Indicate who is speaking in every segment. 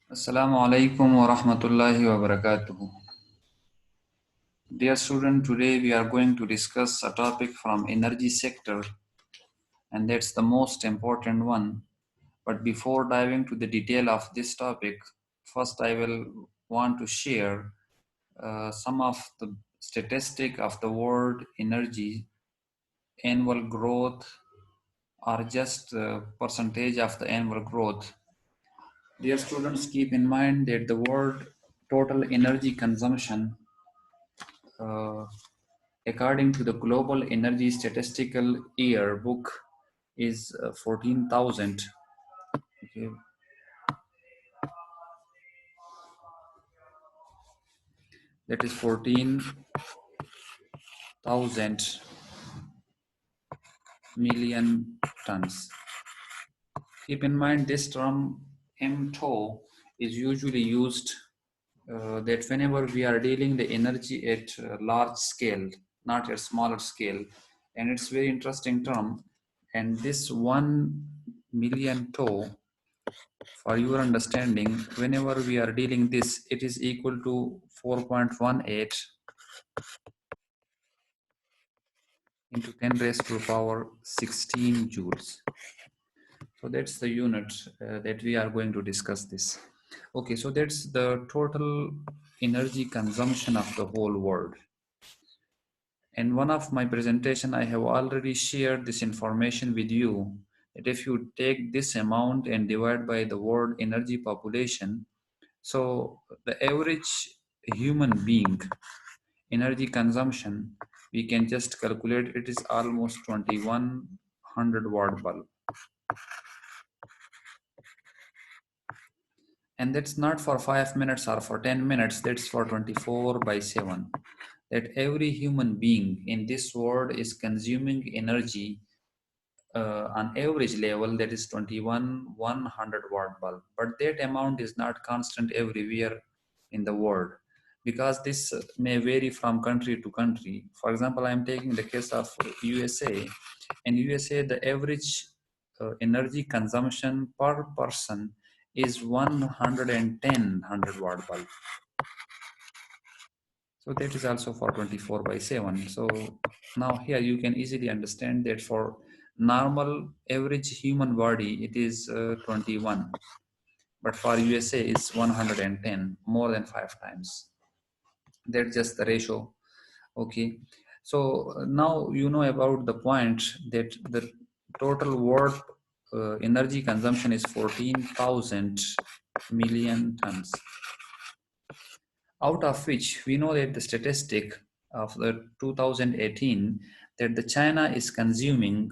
Speaker 1: Assalamu alaikum wa rahmatullahi wa barakatuhu. Dear student, today we are going to discuss a topic from energy sector, and that's the most important one. But before diving to the detail of this topic, first I will want to share some of the statistic of the world energy annual growth, or just percentage of the annual growth. Dear students, keep in mind that the world total energy consumption, uh, according to the Global Energy Statistical Yearbook, is 14,000. Okay, that is 14,000 million tons. Keep in mind this term MTO is usually used that whenever we are dealing the energy at large scale, not at smaller scale, and it's very interesting term. And this 1 million toe, for your understanding, whenever we are dealing this, it is equal to 4.18 into 10 raised to the power 16 joules. So that's the unit that we are going to discuss this. Okay, so that's the total energy consumption of the whole world. In one of my presentation, I have already shared this information with you that if you take this amount and divide by the world energy population, so the average human being energy consumption, we can just calculate it is almost 2100 watt bulb. And that's not for 5 minutes or for 10 minutes, that's for 24/7. That every human being in this world is consuming energy on average level, that is 100 watt bulb. But that amount is not constant everywhere in the world, because this may vary from country to country. For example, I am taking the case of USA. In USA, the average energy consumption per person is 110 100 watt bulb. So that is also for 24/7. So now here you can easily understand that for normal average human body, it is 21. But for USA, it's 110, more than 5 times. That's just the ratio. Okay. So now you know about the point that the total world energy consumption is 14,000 million tons, out of which we know that the statistic of the 2018 that the China is consuming,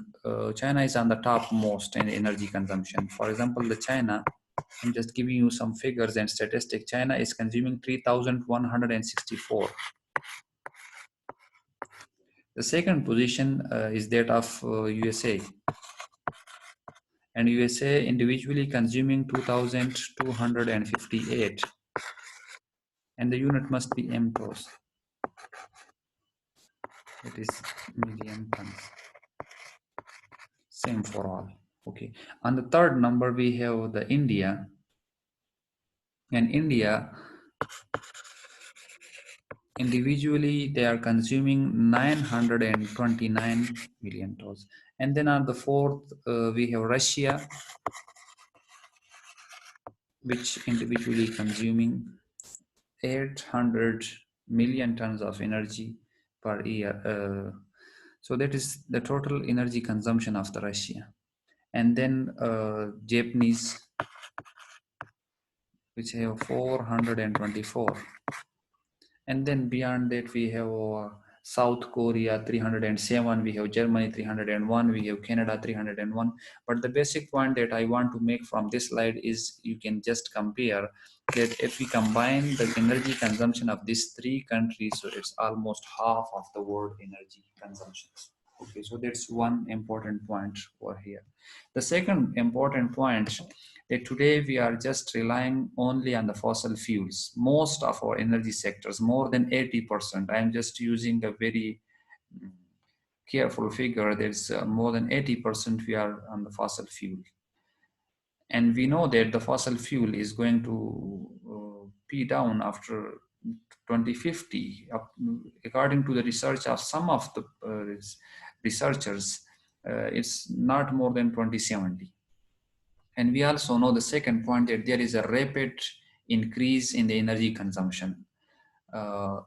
Speaker 1: China is on the top most in energy consumption. For example, the China, I'm just giving you some figures and statistics. China is consuming 3,164. The second position is that of USA, and USA individually consuming 2,258, and the unit must be MTOS. It is million tons. Same for all. Okay. On the third number, we have the India, and India individually they are consuming 929 million tons. And then on the fourth, we have Russia, which individually consuming 800 million tons of energy per year. So that is the total energy consumption of the Russia. And then Japanese, which have 424. And then beyond that, we have South Korea 307, we have Germany 301, we have Canada 301. But the basic point that I want to make from this slide is you can just compare that if we combine the energy consumption of these three countries, so it's almost half of the world energy consumption. Okay, so that's one important point over here. The second important point, that today we are just relying only on the fossil fuels. Most of our energy sectors, more than 80%, I'm just using a very careful figure, there's more than 80% we are on the fossil fuel. And we know that the fossil fuel is going to be down after 2050. According to the research of some of the researchers, it's not more than 2070. And we also know the second point, that there is a rapid increase in the energy consumption.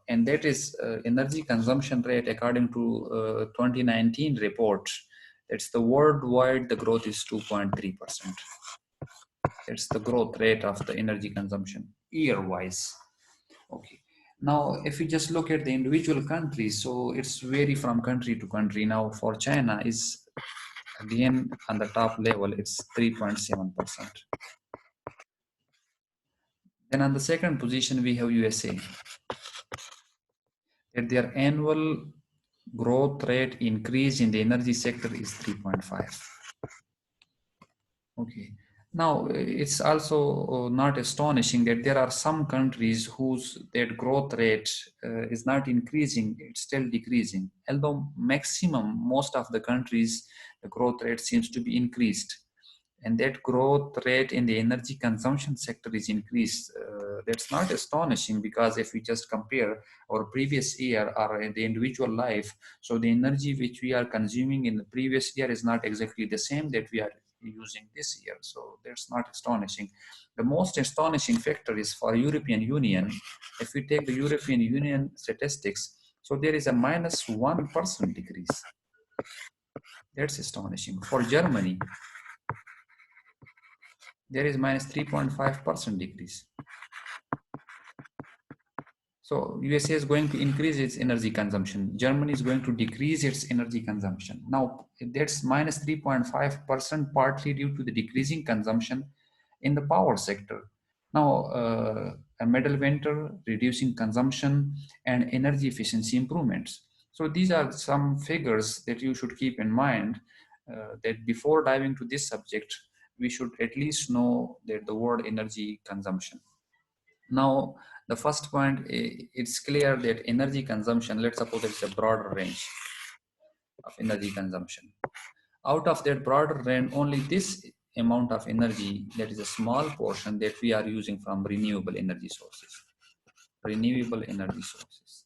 Speaker 1: And that is energy consumption rate according to 2019 report. It's the worldwide, the growth is 2.3%. It's the growth rate of the energy consumption year-wise. Okay. Now, if you just look at the individual countries, so it's vary from country to country. Now, for China is again on the top level, it's 3.7%. Then on the second position, we have USA. That their annual growth rate increase in the energy sector is 3.5. Okay. Now, it's also not astonishing that there are some countries whose that growth rate is not increasing, it's still decreasing. Although maximum, most of the countries, the growth rate seems to be increased. And that growth rate in the energy consumption sector is increased. That's not astonishing, because if we just compare our previous year or in the individual life, so the energy which we are consuming in the previous year is not exactly the same that we are using this year. So that's not astonishing. The most astonishing factor is for European Union. If we take the European Union statistics, so there is a -1% decrease. That's astonishing. For Germany, there is -3.5% decrease. So USA is going to increase its energy consumption. Germany is going to decrease its energy consumption. Now, that's -3.5% partly due to the decreasing consumption in the power sector. Now, a middle winter, reducing consumption, and energy efficiency improvements. So these are some figures that you should keep in mind, that before diving to this subject, we should at least know that the word energy consumption. Now, the first point, it's clear that energy consumption, let's suppose it's a broader range of energy consumption. Out of that broader range, only this amount of energy, that is a small portion that we are using from renewable energy sources. Renewable energy sources.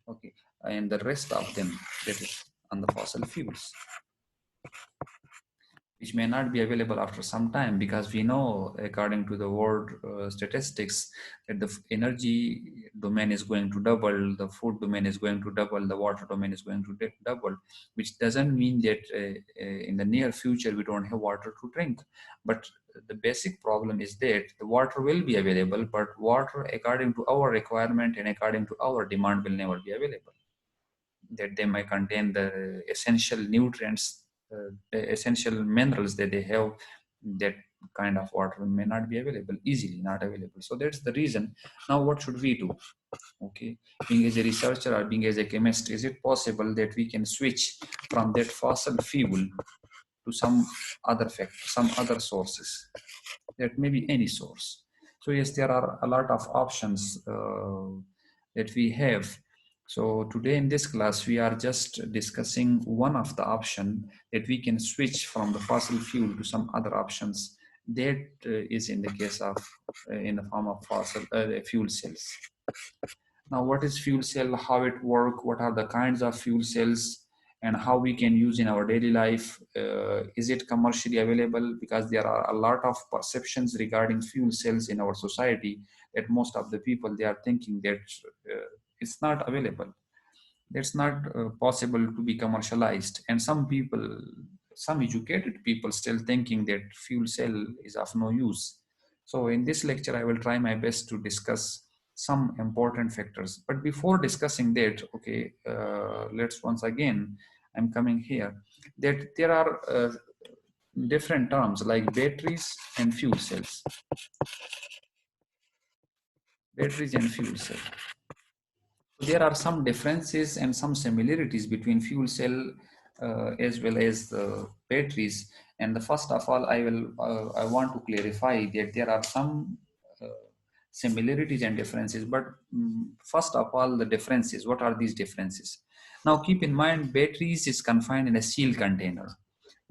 Speaker 1: Okay. And the rest of them, that is on the fossil fuels, which may not be available after some time, because we know, according to the world statistics, that the energy domain is going to double, the food domain is going to double, the water domain is going to double, which doesn't mean that in the near future we don't have water to drink. But the basic problem is that the water will be available, but water according to our requirement and according to our demand will never be available. That they may contain the essential nutrients, the essential minerals that they have, that kind of water may not be available, easily not available. So that's the reason. Now, what should we do? Okay, being as a researcher or being as a chemist, is it possible that we can switch from that fossil fuel to some other factor, some other sources? That may be any source. So yes, there are a lot of options that we have. So today in this class, we are just discussing one of the option that we can switch from the fossil fuel to some other options. That is in the case of, in the form of fossil fuel cells. Now, what is fuel cell, how it work, what are the kinds of fuel cells, and how we can use in our daily life? Is it commercially available? Because there are a lot of perceptions regarding fuel cells in our society, that most of the people, they are thinking that it's not available. It's not possible to be commercialized. And some people, some educated people, still thinking that fuel cell is of no use. So in this lecture, I will try my best to discuss some important factors. But before discussing that, okay, let's once again, I'm coming here, that there are different terms like batteries and fuel cells. Batteries and fuel cell. There are some differences and some similarities between fuel cell as well as the batteries. And the first of all, I want to clarify that there are some similarities and differences. But first of all, the differences. What are these differences? Now, keep in mind, batteries is confined in a sealed container,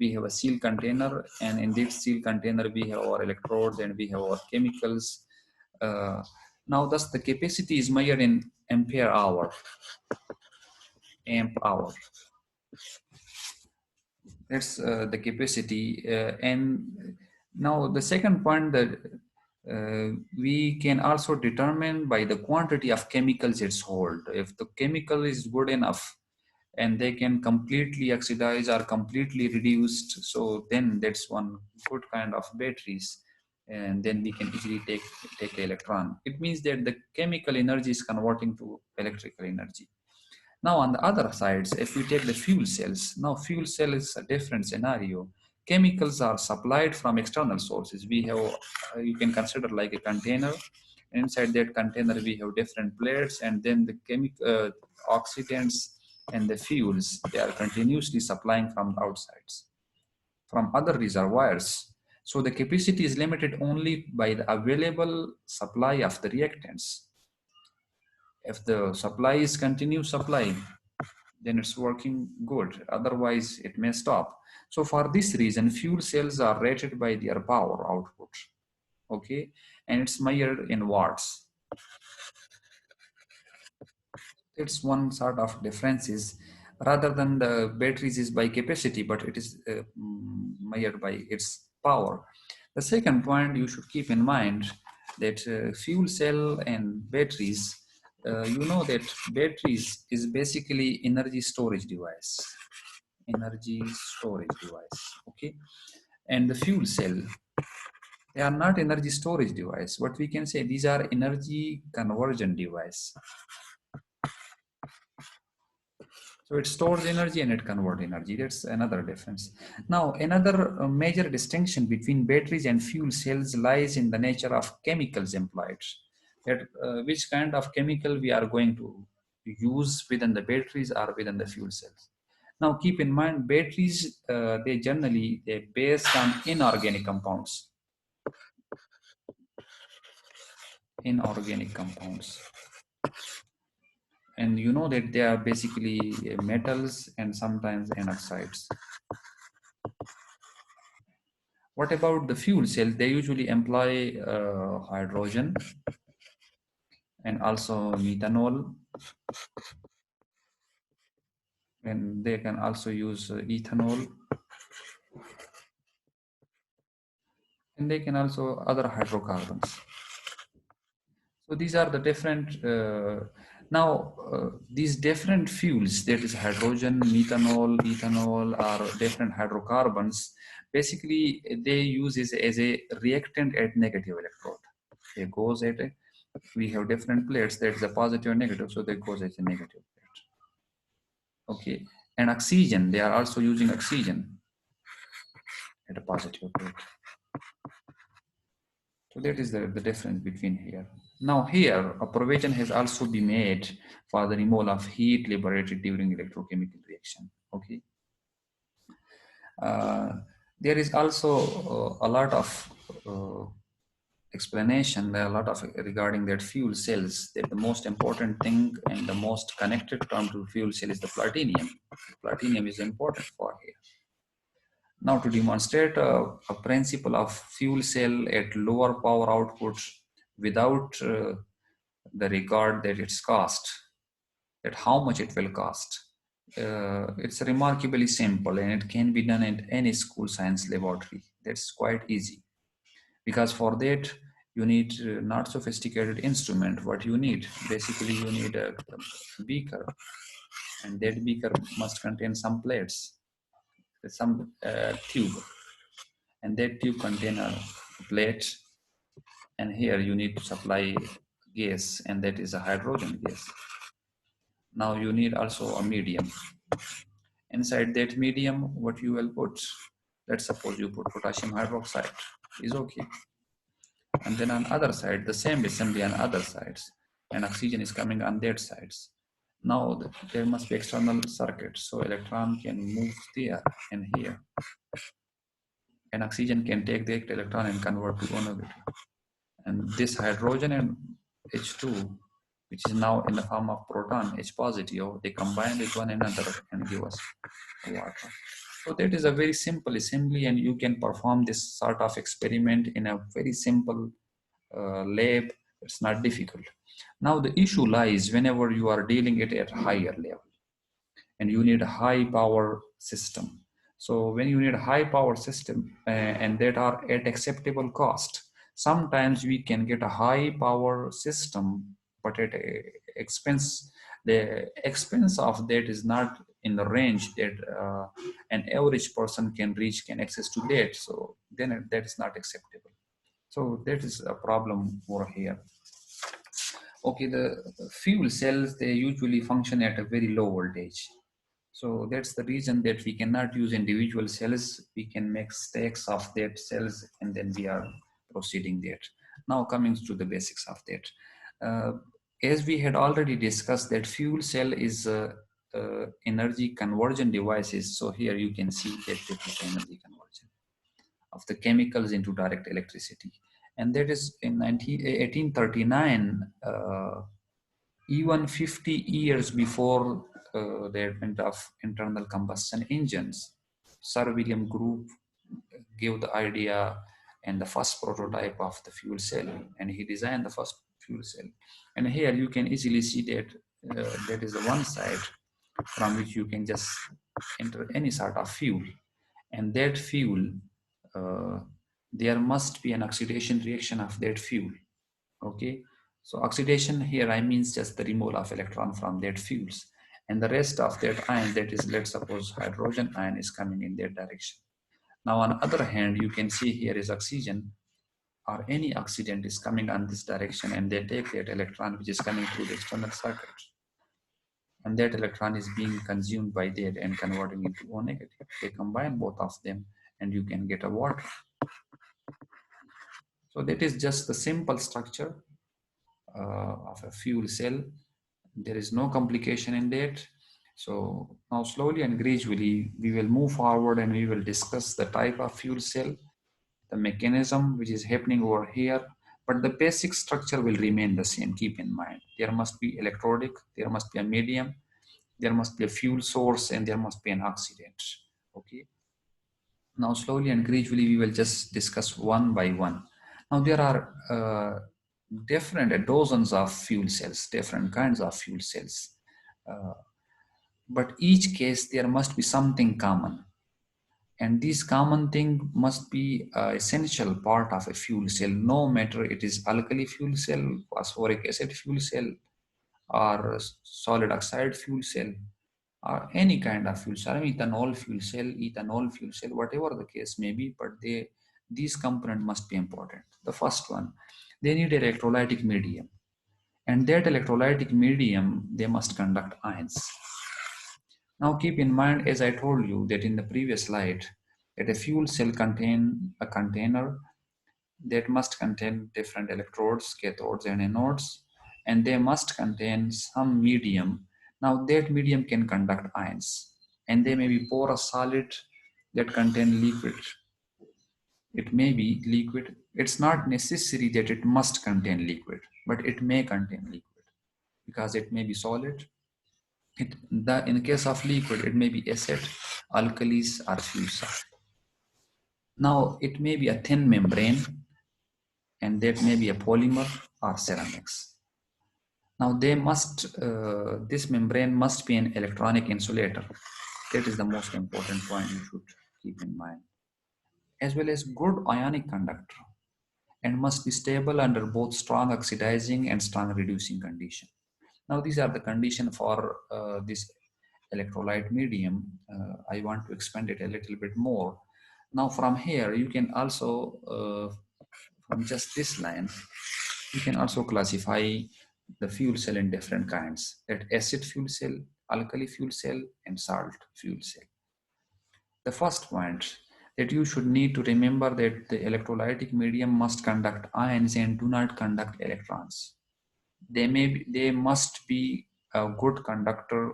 Speaker 1: we have a seal container, and in this seal container we have our electrodes and we have our chemicals. Now thus the capacity is measured in ampere hour, amp hour. That's the capacity. And now the second point, that we can also determine by the quantity of chemicals it's hold. If the chemical is good enough and they can completely oxidize or completely reduced, so then that's one good kind of batteries, and then we can easily take the electron. It means that the chemical energy is converting to electrical energy. Now on the other sides, if we take the fuel cells, now fuel cell is a different scenario. Chemicals are supplied from external sources. We have, you can consider like a container. Inside that container, we have different plates, and then the chemical oxidants and the fuels, they are continuously supplying from the outsides, from other reservoirs. So the capacity is limited only by the available supply of the reactants. If the supply is continuous supply, then it's working good. Otherwise, it may stop. So for this reason, fuel cells are rated by their power output, okay? And it's measured in watts. It's one sort of differences. Rather than the batteries is by capacity, but it is measured by its power. The second point you should keep in mind that fuel cell and batteries, you know that batteries is basically energy storage device. Energy storage device, okay? And the fuel cell, they are not energy storage device. What we can say, these are energy conversion device. So it stores energy and it converts energy. That's another difference. Now, another major distinction between batteries and fuel cells lies in the nature of chemicals employed. That which kind of chemical we are going to use within the batteries or within the fuel cells. Now, keep in mind, batteries, they're based on inorganic compounds. Inorganic compounds. And you know that they are basically metals and sometimes N oxides. What about the fuel cell? They usually employ hydrogen and also methanol, and they can also use ethanol, and they can also other hydrocarbons. So these are the different, these different fuels, that is hydrogen, methanol, ethanol, are different hydrocarbons. Basically, they use this as a reactant at negative electrode. It goes at a, we have different plates, that is a positive and negative, so that goes as a negative plate. Okay, and oxygen, they are also using oxygen at a positive plate. So that is the difference between here. Now here, a provision has also been made for the removal of heat liberated during electrochemical reaction. Okay. There is also a lot of explanation, there are a lot of regarding that fuel cells, that the most important thing and the most connected term to fuel cell is the platinum. Platinum is important for here. Now to demonstrate a principle of fuel cell at lower power outputs without the regard that it's cost, that how much it will cost. It's remarkably simple and it can be done in any school science laboratory. That's quite easy. Because for that, you need not sophisticated instrument. What you need, basically you need a beaker, and that beaker must contain some plates, some tube, and that tube contain a plate, and here you need to supply gas, and that is a hydrogen gas. Now you need also a medium. Inside that medium, what you will put, let's suppose you put potassium hydroxide, is okay. And then on other side, the same assembly on other sides, and oxygen is coming on that sides. Now there must be external circuit, so electron can move there and here, and oxygen can take the electron and convert to one of it. And this hydrogen and H2, which is now in the form of proton, H positive, they combine with one another and give us water. So that is a very simple assembly, and you can perform this sort of experiment in a very simple lab. It's not difficult. Now the issue lies whenever you are dealing it at higher level and you need a high power system. So when you need a high power system and that are at acceptable cost, sometimes we can get a high power system, but at a expense, the expense of that is not in the range that an average person can reach, can access to that. So then that is not acceptable. So that is a problem over here. Okay, the fuel cells, they usually function at a very low voltage. So that's the reason that we cannot use individual cells. We can make stacks of that cells and then we are proceeding that. Now coming to the basics of that. As we had already discussed that fuel cell is energy conversion devices. So here you can see that this is energy conversion of the chemicals into direct electricity. And that is in 1839, even 50 years before the advent of internal combustion engines. Sir William Group gave the idea and the first prototype of the fuel cell, and he designed the first fuel cell. And here you can easily see that that is the one side from which you can just enter any sort of fuel. And that fuel, uh, there must be an oxidation reaction of that fuel. Okay, so oxidation here I means just the removal of electron from that fuels, and the rest of that ion, that is, let's suppose hydrogen ion, is coming in that direction. Now on the other hand, you can see here is oxygen or any oxidant is coming on this direction, and they take that electron which is coming through the external circuit, and that electron is being consumed by that and converting into O negative. They combine both of them and you can get a water. So that is just the simple structure of a fuel cell. There is no complication in that. So now slowly and gradually we will move forward and we will discuss the type of fuel cell, the mechanism which is happening over here, but the basic structure will remain the same. Keep in mind, there must be electrodic, there must be a medium, there must be a fuel source, and there must be an oxidant. Okay. Now slowly and gradually we will just discuss one by one. Now there are different dozens of fuel cells, different kinds of fuel cells. But each case there must be something common. And this common thing must be an essential part of a fuel cell, no matter it is alkali fuel cell, phosphoric acid fuel cell, or solid oxide fuel cell, or any kind of fuel cell, ethanol fuel cell, whatever the case may be, but these components must be important. The first one, they need electrolytic medium. And that electrolytic medium, they must conduct ions. Now keep in mind, as I told you that in the previous slide, that a fuel cell contain a container that must contain different electrodes, cathodes and anodes, and they must contain some medium. Now that medium can conduct ions, and they may be porous solid that contain liquid. It may be liquid. It's not necessary that it must contain liquid, but it may contain liquid because it may be solid. In the case of liquid, it may be acid, alkalis, or fusel. Now it may be a thin membrane, and that may be a polymer or ceramics. Now this membrane must be an electronic insulator. That is the most important point you should keep in mind. As well as good ionic conductor, and must be stable under both strong oxidizing and strong reducing condition. Now these are the condition for this electrolyte medium. I want to expand it a little bit more. Now from here, you can also, from just this line, you can also classify the fuel cell in different kinds, that acid fuel cell, alkali fuel cell, and salt fuel cell. The first point that you should need to remember that the electrolytic medium must conduct ions and do not conduct electrons. They must be a good conductor,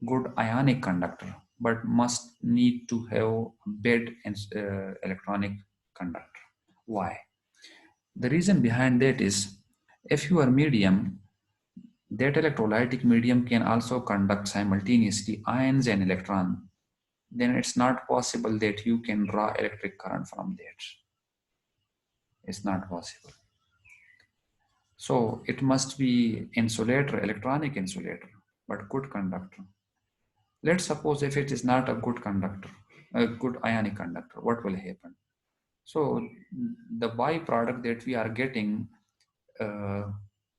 Speaker 1: good ionic conductor, but must need to have bed and electronic conductor. Why? The reason behind that is, if you are medium, that electrolytic medium can also conduct simultaneously ions and electron. then it's not possible that you can draw electric current from that. It's not possible. So it must be insulator, electronic insulator, but good conductor. Let's suppose if it is not a good conductor, a good ionic conductor, what will happen? So the byproduct that we are getting uh,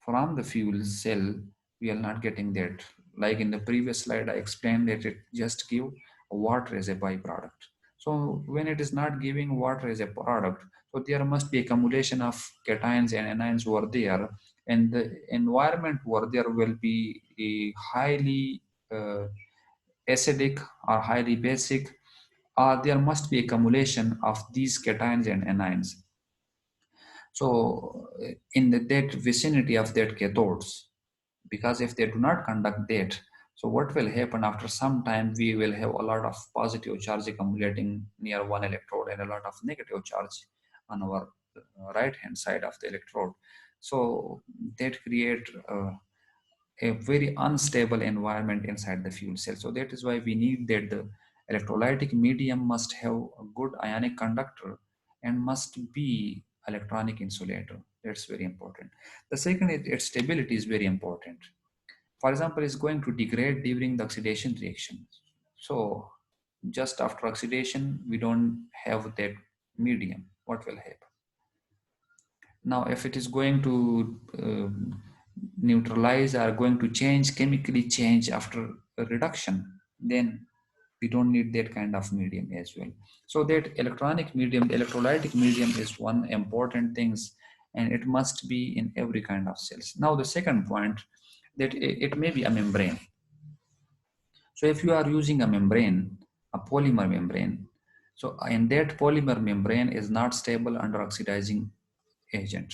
Speaker 1: from the fuel cell, we are not getting that. Like in the previous slide, I explained that it just give water as a byproduct. So when it is not giving water as a product, so there must be accumulation of cations and anions over there, and the environment where there will be a highly acidic or highly basic, or there must be accumulation of these cations and anions. So in that vicinity of that cathodes, because if they do not conduct that, so what will happen after some time, we will have a lot of positive charge accumulating near one electrode and a lot of negative charge on our right hand side of the electrode. So that create a very unstable environment inside the fuel cell. So that is why we need that the electrolytic medium must have a good ionic conductor and must be electronic insulator. That's very important. The second is its stability is very important. For example, it's going to degrade during the oxidation reaction. So just after oxidation, we don't have that medium. What will happen? Now, if it is going to neutralize or going to change, chemically change after a reduction, then we don't need that kind of medium as well. So that electronic medium, the electrolytic medium is one important things, and it must be in every kind of cells. Now, the second point, that it may be a membrane. So if you are using a membrane, a polymer membrane, so in that polymer membrane is not stable under oxidizing agent,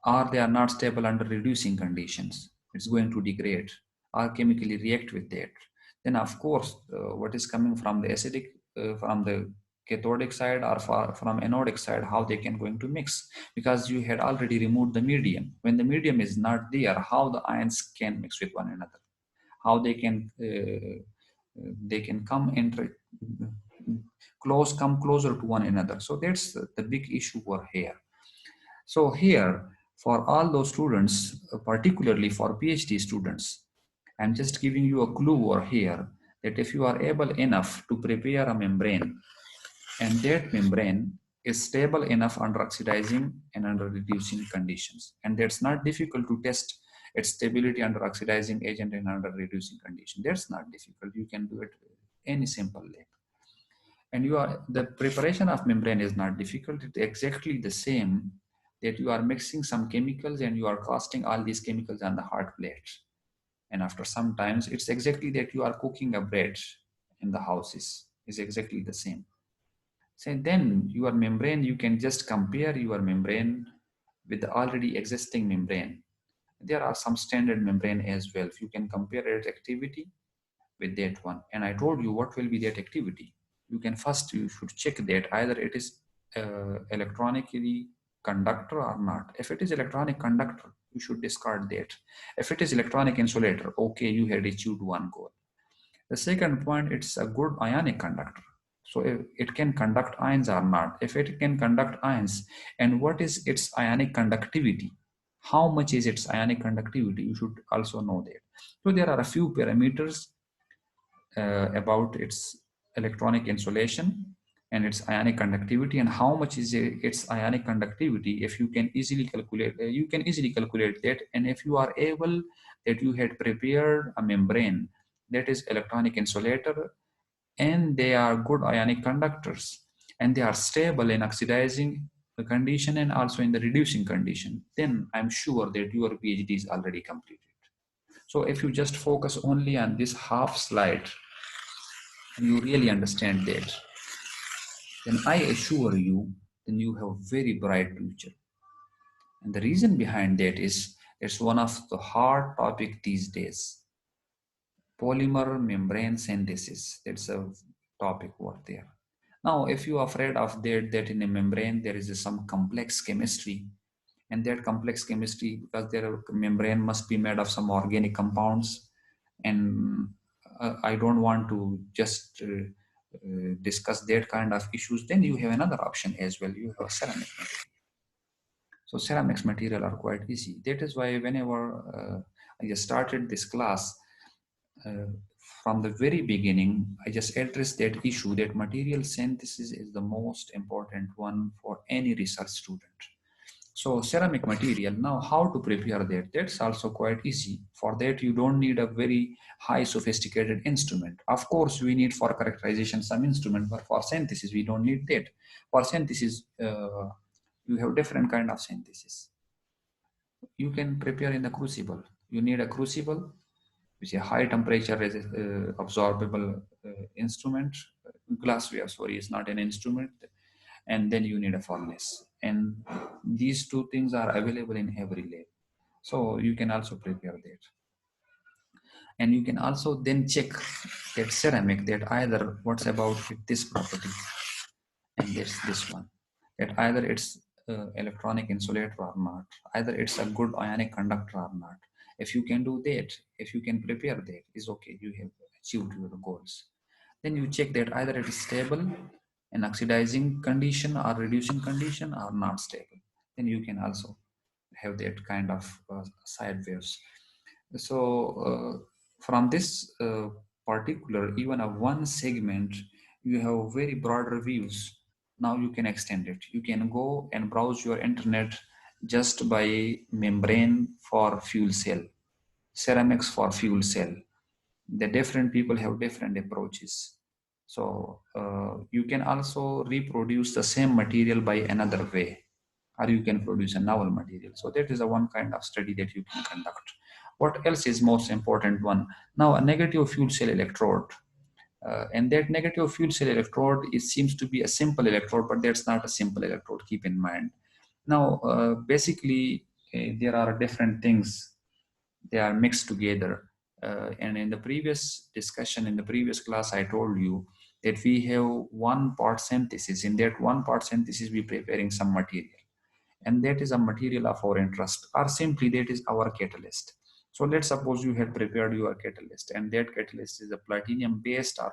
Speaker 1: or they are not stable under reducing conditions. It's going to degrade or chemically react with that. Then of course, what is coming from the acidic, from the cathodic side or from anodic side, how they can going to mix, because you had already removed the medium. When the medium is not there, how the ions can mix with one another, how they can come and come closer to one another. So that's the big issue over here. So here, for all those students, particularly for PhD students, I'm just giving you a clue over here that if you are able enough to prepare a membrane, and that membrane is stable enough under oxidizing and under reducing conditions, and that's not difficult to test its stability under oxidizing agent and under reducing condition. That's not difficult. You can do it any simple way. And the preparation of membrane is not difficult. It's exactly the same that you are mixing some chemicals and you are casting all these chemicals on the hot plate. And after some times, it's exactly that you are cooking a bread in the houses. Is exactly the same. So then your membrane, you can just compare your membrane with the already existing membrane. There are some standard membrane as well. You can compare its activity with that one. And I told you what will be that activity. You should check that either it is electronically conductor or not. If it is electronic conductor, you should discard that. If it is electronic insulator, okay, you had achieved one goal. The second point, it's a good ionic conductor. So if it can conduct ions or not. If it can conduct ions, and what is its ionic conductivity? How much is its ionic conductivity? You should also know that. So there are a few parameters about its electronic insulation and its ionic conductivity, and how much is its ionic conductivity. If you can easily calculate, you can easily calculate that. And if you are able that you had prepared a membrane that is electronic insulator, and they are good ionic conductors, and they are stable in oxidizing the condition and also in the reducing condition, then I'm sure that your PhD is already completed. So if you just focus only on this half slide, and you really understand that, then I assure you, then you have a very bright future. And the reason behind that is it's one of the hard topic these days. Polymer membrane synthesis. That's a topic over there. Now, if you are afraid of that in a membrane, there is some complex chemistry, and that complex chemistry, because their membrane must be made of some organic compounds, and I don't want to just discuss that kind of issues, then you have another option as well. You have ceramic material. So ceramics material are quite easy. That is why whenever I just started this class, uh, from the very beginning, I just addressed that issue that material synthesis is the most important one for any research student. So ceramic material, now how to prepare that? That's also quite easy. For that, you don't need a very high sophisticated instrument. Of course, we need for characterization some instrument, but for synthesis, we don't need that. For synthesis, you have different kind of synthesis. You can prepare in the crucible. You need a crucible, which is a high temperature absorbable instrument. Glassware, sorry, is not an instrument. And then you need a furnace. And these two things are available in every lab. So you can also prepare that. And you can also then check that ceramic, that either what's about this property and this one, that either it's electronic insulator or not, either it's a good ionic conductor or not. If you can do that, if you can prepare that, is okay, you have achieved your goals. Then you check that either it is stable in oxidizing condition or reducing condition or not stable. Then you can also have that kind of side waves. So from this particular, even a one segment, you have very broader views. Now you can extend it. You can go and browse your internet just by membrane for fuel cell, ceramics for fuel cell. The different people have different approaches. So you can also reproduce the same material by another way, or you can produce a novel material. So that is a one kind of study that you can conduct. What else is most important one? Now a negative fuel cell electrode. And that negative fuel cell electrode, it seems to be a simple electrode, but that's not a simple electrode, keep in mind. Now, basically, there are different things, they are mixed together. And in the previous discussion, in the previous class, I told you that we have one part synthesis. In that one part synthesis, we preparing some material. And that is a material of our interest, or simply that is our catalyst. So let's suppose you had prepared your catalyst, and that catalyst is a platinum based or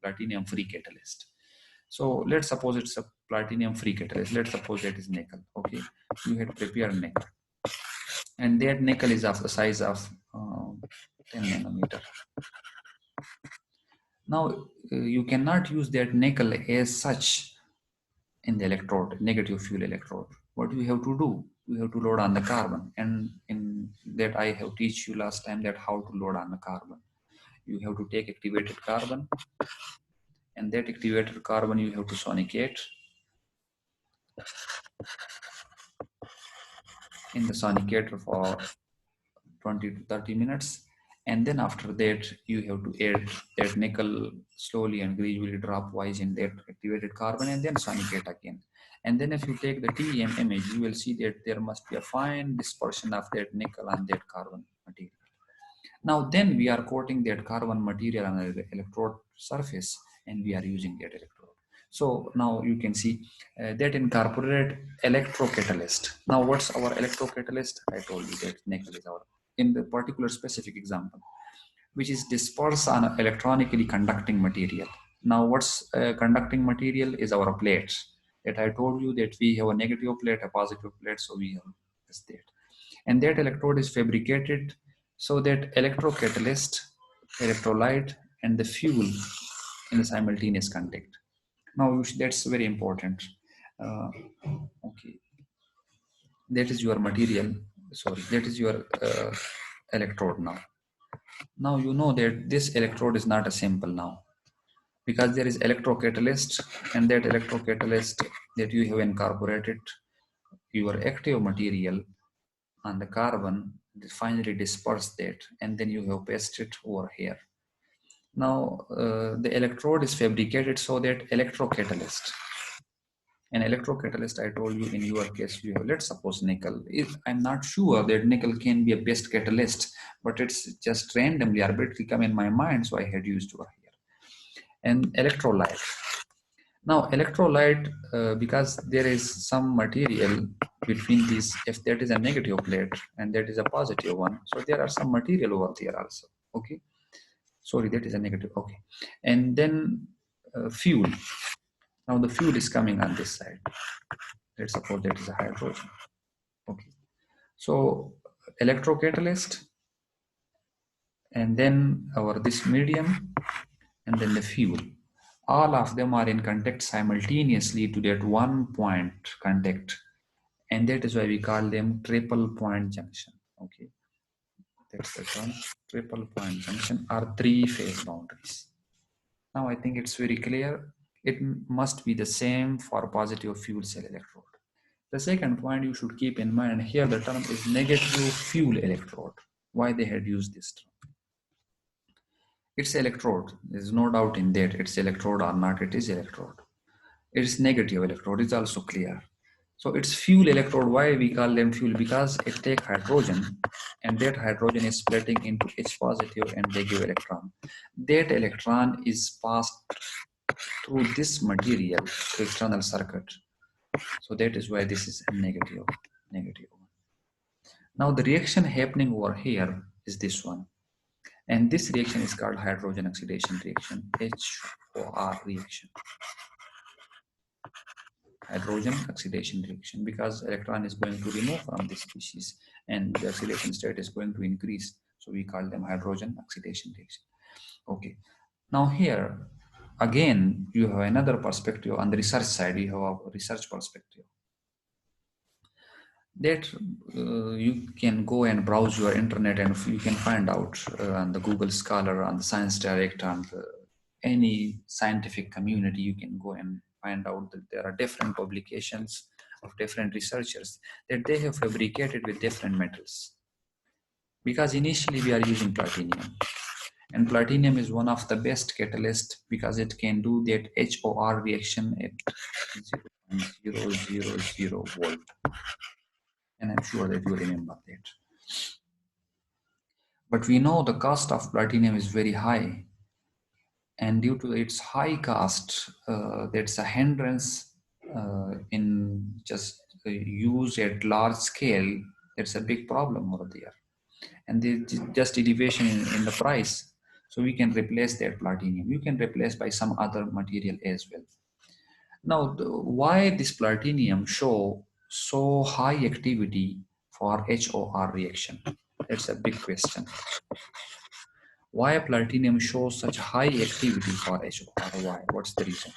Speaker 1: platinum free catalyst. So let's suppose it's a platinum free catalyst. Let's suppose that is nickel. Okay, you had prepared nickel, and that nickel is of the size of 10 nanometer. Now you cannot use that nickel as such in the electrode, negative fuel electrode. What you have to do, you have to load on the carbon. And in that I have teach you last time that how to load on the carbon. You have to take activated carbon, and that activated carbon you have to sonicate in the sonicator for 20 to 30 minutes. And then after that, you have to add that nickel slowly and gradually drop wise in that activated carbon, and then sonicate again. And then if you take the TEM image, you will see that there must be a fine dispersion of that nickel on that carbon material. Now then we are coating that carbon material on the electrode surface, and we are using that electrode. So now you can see that incorporate electrocatalyst. Now what's our electrocatalyst? I told you that nickel is our, in the particular specific example, which is dispersed on electronically conducting material. Now what's conducting material is our plates. That I told you that we have a negative plate, a positive plate, so we have this that. And that electrode is fabricated so that electrocatalyst, electrolyte, and the fuel in the simultaneous contact. Now that's very important. Uh, okay, that is your material. Sorry, that is your electrode now. Now you know that this electrode is not a simple now, because there is electrocatalyst, and that electrocatalyst that you have incorporated your active material on the carbon, finally disperse that, and then you have pasted it over here. Now the electrode is fabricated so that electrocatalyst. An electrocatalyst, I told you in your case, you have, let's suppose nickel. I'm not sure that nickel can be a best catalyst, but it's just randomly, arbitrarily come in my mind, so I had used over here. And electrolyte. Now electrolyte, because there is some material between these, if that is a negative plate and that is a positive one, so there are some material over there also. Okay, Sorry, that is a negative. Okay. And then fuel. Now the fuel is coming on this side. Let's suppose that is a hydrogen. Okay. So electrocatalyst, and then our this medium, and then the fuel. All of them are in contact simultaneously to that one point contact. And that is why we call them triple point junction. Okay. That's the term. Triple point junction are three phase boundaries. Now I think it's very clear. It must be the same for positive fuel cell electrode. The second point you should keep in mind here, the term is negative fuel electrode. Why they had used this term? It's electrode. There's no doubt in that. It's electrode or not, it is electrode. It's negative electrode, it's also clear. So it's fuel electrode. Why we call them fuel? Because it takes hydrogen, and that hydrogen is splitting into H positive and they give electron. That electron is passed through this material to external circuit. So that is why this is a negative. Now the reaction happening over here is this one. And this reaction is called hydrogen oxidation reaction, HOR reaction. Hydrogen oxidation reaction, because electron is going to remove from this species and the oxidation state is going to increase. So we call them hydrogen oxidation reaction. Okay. Now here, again, you have another perspective on the research side. You have a research perspective. That you can go and browse your internet and you can find out on the Google Scholar, on the Science Direct, on any scientific community, you can go and find out that there are different publications of different researchers that they have fabricated with different metals. Because initially we are using platinum, and platinum is one of the best catalysts because it can do that HOR reaction at 0.000 volt. And I'm sure that you remember that. But we know the cost of platinum is very high. And due to its high cost, that's a hindrance in just use at large scale. That's a big problem over there. And there's just elevation in the price. So we can replace that platinum. You can replace by some other material as well. Now, why this platinum show so high activity for HOR reaction? That's a big question. Why platinum shows such high activity for HOR? Why? What's the reason?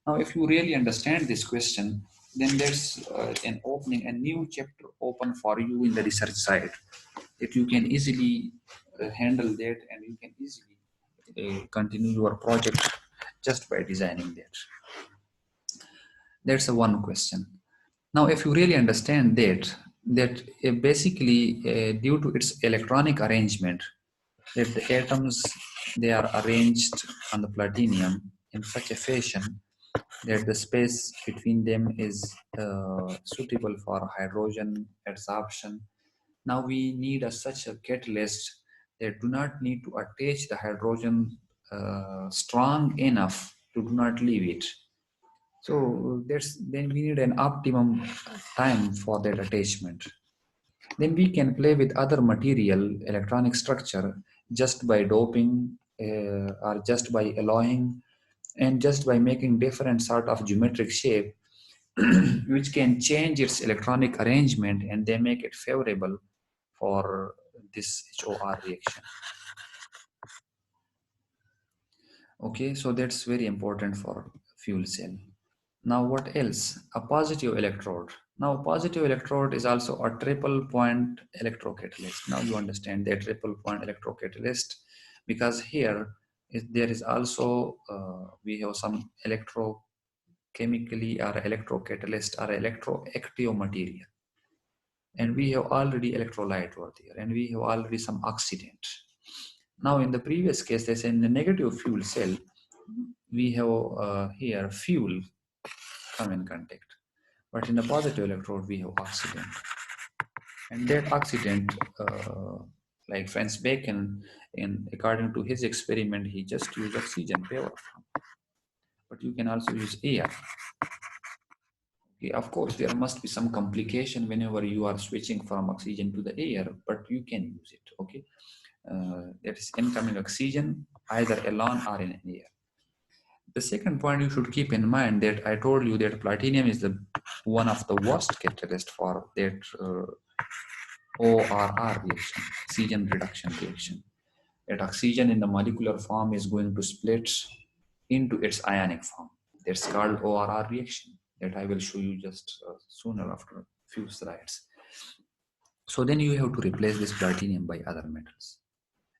Speaker 1: Now, if you really understand this question, then there's an opening, a new chapter open for you in the research side, that you can easily handle that and you can easily continue your project just by designing that. That's a one question. Now, if you really understand that basically due to its electronic arrangement, that the atoms, they are arranged on the platinum in such a fashion that the space between them is suitable for hydrogen adsorption. Now we need such a catalyst that do not need to attach the hydrogen strong enough to do not leave it. So then we need an optimum time for that attachment. Then we can play with other material electronic structure just by doping or just by alloying and just by making different sort of geometric shape which can change its electronic arrangement and they make it favorable for this HOR reaction. Okay, so that's very important for fuel cell. Now what else? A positive electrode. Now positive electrode is also a triple point electrocatalyst. Now you understand that triple point electrocatalyst, because here there is also we have some electrochemically or electrocatalyst or electroactive material, and we have already electrolyte over there, and we have already some oxidant. Now in the previous case, they say in the negative fuel cell, we have here fuel come in contact. But in the positive electrode, we have oxidant. And that oxidant, like Francis Bacon, according to his experiment, he just used oxygen vapor. But you can also use air. Okay, of course, there must be some complication whenever you are switching from oxygen to the air, but you can use it. Okay, that is incoming oxygen either alone or in air. The second point you should keep in mind that I told you that platinum is the one of the worst catalyst for that ORR reaction, oxygen reduction reaction. That oxygen in the molecular form is going to split into its ionic form. That's called ORR reaction that I will show you just sooner after a few slides. So then you have to replace this platinum by other metals,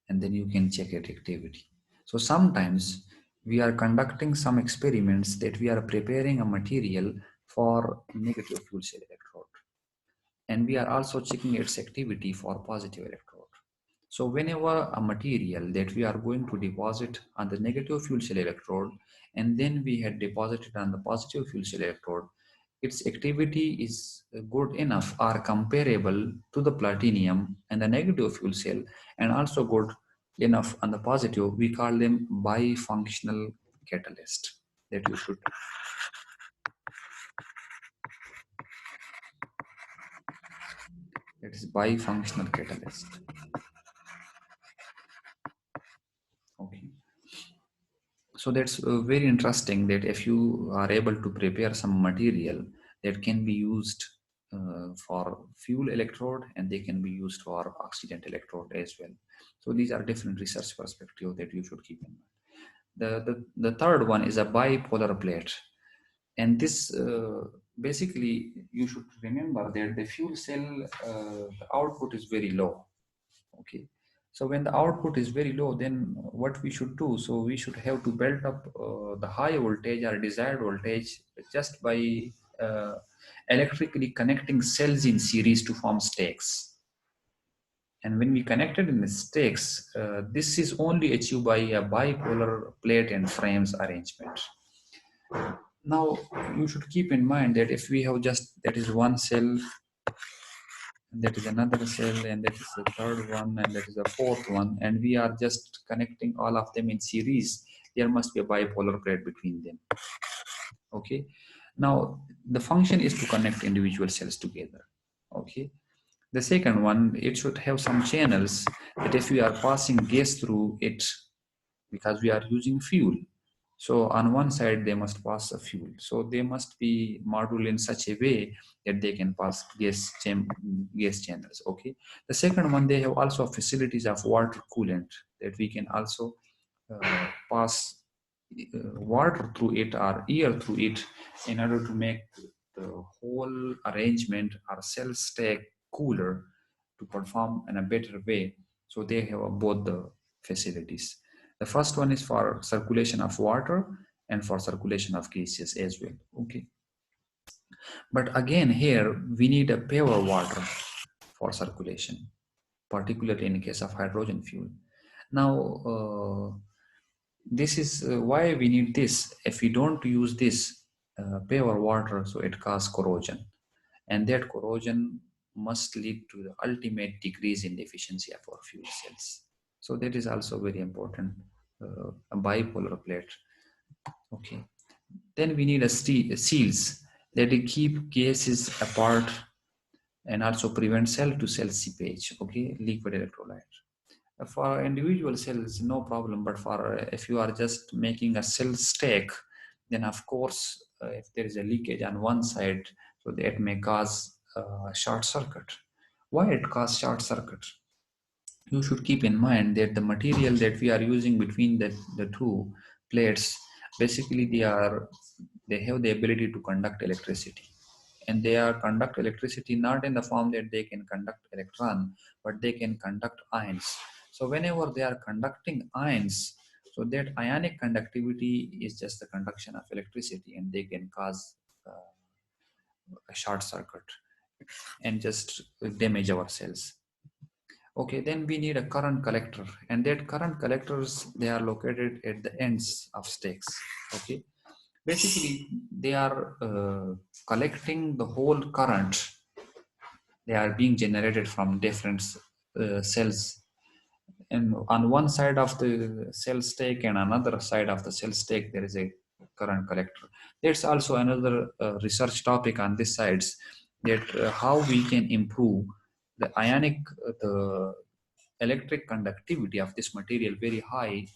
Speaker 1: and then you can check its activity. So sometimes we are conducting some experiments that we are preparing a material for negative fuel cell electrode, and we are also checking its activity for positive electrode. So whenever a material that we are going to deposit on the negative fuel cell electrode, and then we had deposited on the positive fuel cell electrode, its activity is good enough or comparable to the platinum and the negative fuel cell, and also good enough on the positive, we call them bifunctional catalyst. That you should, that is bifunctional catalyst. Okay. So that's very interesting that if you are able to prepare some material that can be used for fuel electrode, and they can be used for oxidant electrode as well. So these are different research perspectives that you should keep in mind. The third one is a bipolar plate. And this basically you should remember that the fuel cell the output is very low. Okay, so when the output is very low, then what we should do, so we should have to build up the high voltage or desired voltage just by uh, electrically connecting cells in series to form stacks. And when we connected in the stacks, this is only achieved by a bipolar plate and frames arrangement. Now you should keep in mind that if we have just, that is one cell, and that is another cell, and that is the third one, and that is the fourth one, and we are just connecting all of them in series, there must be a bipolar plate between them. Okay, now the function is to connect individual cells together. Okay, the second one, it should have some channels that if we are passing gas through it, because we are using fuel, so on one side they must pass a fuel, so they must be modeled in such a way that they can pass gas channels. Okay, the second one, they have also facilities of water coolant that we can also pass water through it or air through it in order to make the whole arrangement or cell stack cooler to perform in a better way. So they have both the facilities. The first one is for circulation of water and for circulation of gases as well. Okay. But again, here we need a pure water for circulation, particularly in case of hydrogen fuel. Now, this is why we need this. If we don't use this pure water, so it causes corrosion, and that corrosion must lead to the ultimate decrease in the efficiency of our fuel cells. So that is also very important, a bipolar plate. Okay. Then we need a seals that keep gases apart and also prevent cell-to-cell seepage. Okay, liquid electrolyte. For individual cells, no problem, but for if you are just making a cell stack, then of course, if there is a leakage on one side, so that may cause short circuit. Why it causes short circuit? You should keep in mind that the material that we are using between the two plates, basically they have the ability to conduct electricity, and they are conduct electricity not in the form that they can conduct electron, but they can conduct ions. So whenever they are conducting ions, so that ionic conductivity is just the conduction of electricity, and they can cause a short circuit and just damage our cells. Okay, then we need a current collector, and that current collectors, they are located at the ends of stacks. Okay, basically they are collecting the whole current. They are being generated from different cells, and on one side of the cell stack and another side of the cell stack there is a current collector. There's also another research topic on this sides, that how we can improve the ionic the electric conductivity of this material very high,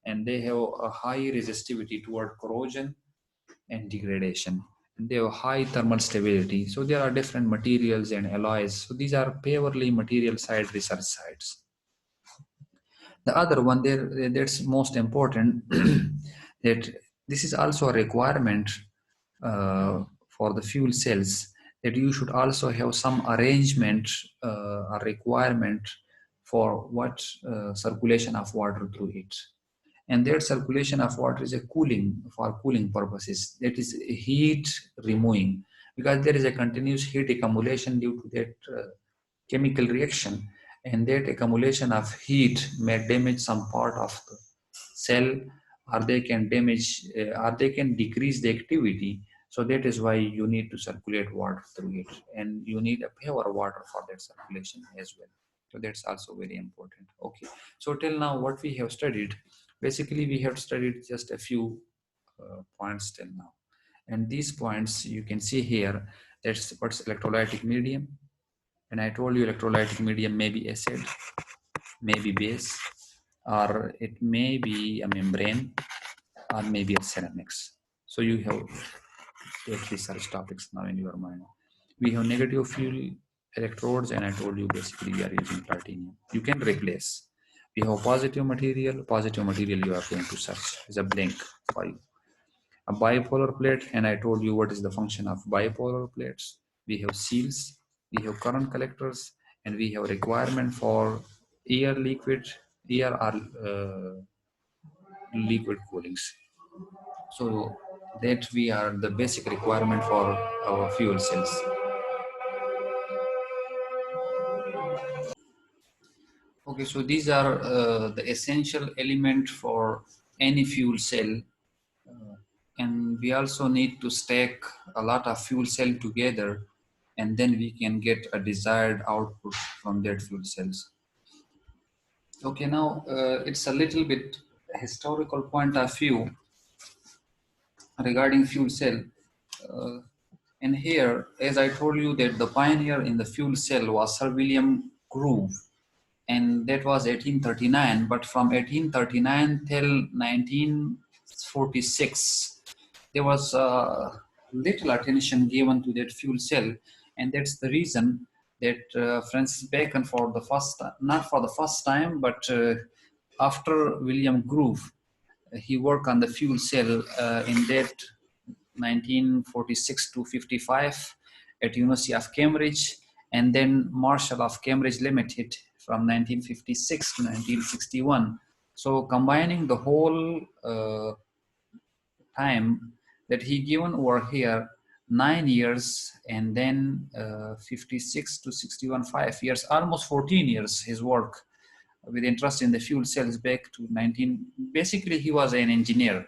Speaker 1: and they have a high resistivity toward corrosion and degradation, and they have high thermal stability. So there are different materials and alloys. So these are purely material side research sites. The other one there that's most important that this is also a requirement for the fuel cells, that you should also have some arrangement, a requirement for what circulation of water through it. And that circulation of water is a cooling, for cooling purposes, that is heat removing, because there is a continuous heat accumulation due to that chemical reaction, and that accumulation of heat may damage some part of the cell, or they can damage or they can decrease the activity. So that is why you need to circulate water through it, and you need a pure water for that circulation as well. So that's also very important. Okay, so till now what we have studied, basically we have studied just a few points till now, and these points you can see here. That's what's electrolytic medium, and I told you electrolytic medium may be acid, may be base, or it may be a membrane, or maybe a ceramics. So you have 8 research topics now in your mind. We have negative fuel electrodes, and I told you basically we are using platinum. You can replace. We have positive material. Positive material you are going to search is a blank for you. A bipolar plate, and I told you what is the function of bipolar plates. We have seals, we have current collectors, and we have requirement for air liquid, air or liquid coolings. So that we are the basic requirement for our fuel cells. Okay, so these are the essential element for any fuel cell. And we also need to stack a lot of fuel cell together, and then we can get a desired output from that fuel cells. Okay, now it's a little bit historical point of view regarding fuel cell. Uh, and here, as I told you, that the pioneer in the fuel cell was Sir William Groove, and that was 1839. But from 1839 till 1946, there was little attention given to that fuel cell, and that's the reason that Francis Bacon, for the first, not for the first time, but after William Groove, he worked on the fuel cell in that 1946 to 55 at University of Cambridge, and then Marshall of Cambridge Limited from 1956 to 1961. So combining the whole time that he given over here, 9 years, and then 56 to 61, 5 years, almost 14 years, his work with interest in the fuel cells back to 19. Basically, he was an engineer,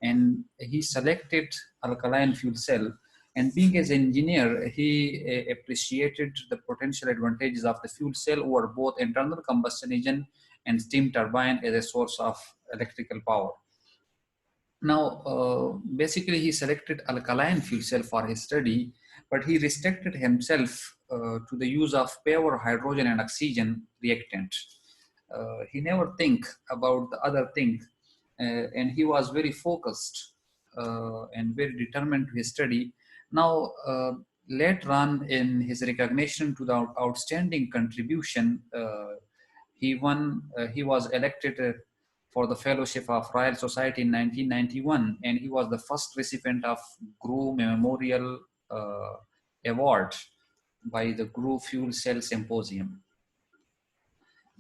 Speaker 1: and he selected alkaline fuel cell. And being as an engineer, he appreciated the potential advantages of the fuel cell over both internal combustion engine and steam turbine as a source of electrical power. Now, basically, he selected alkaline fuel cell for his study, but he restricted himself to the use of pure hydrogen and oxygen reactant. He never think about the other thing, and he was very focused and very determined to his study. Now, later on in his recognition to the outstanding contribution, he won. He was elected for the fellowship of Royal Society in 1991, and he was the first recipient of Groove Memorial Award by the Groove Fuel Cell Symposium.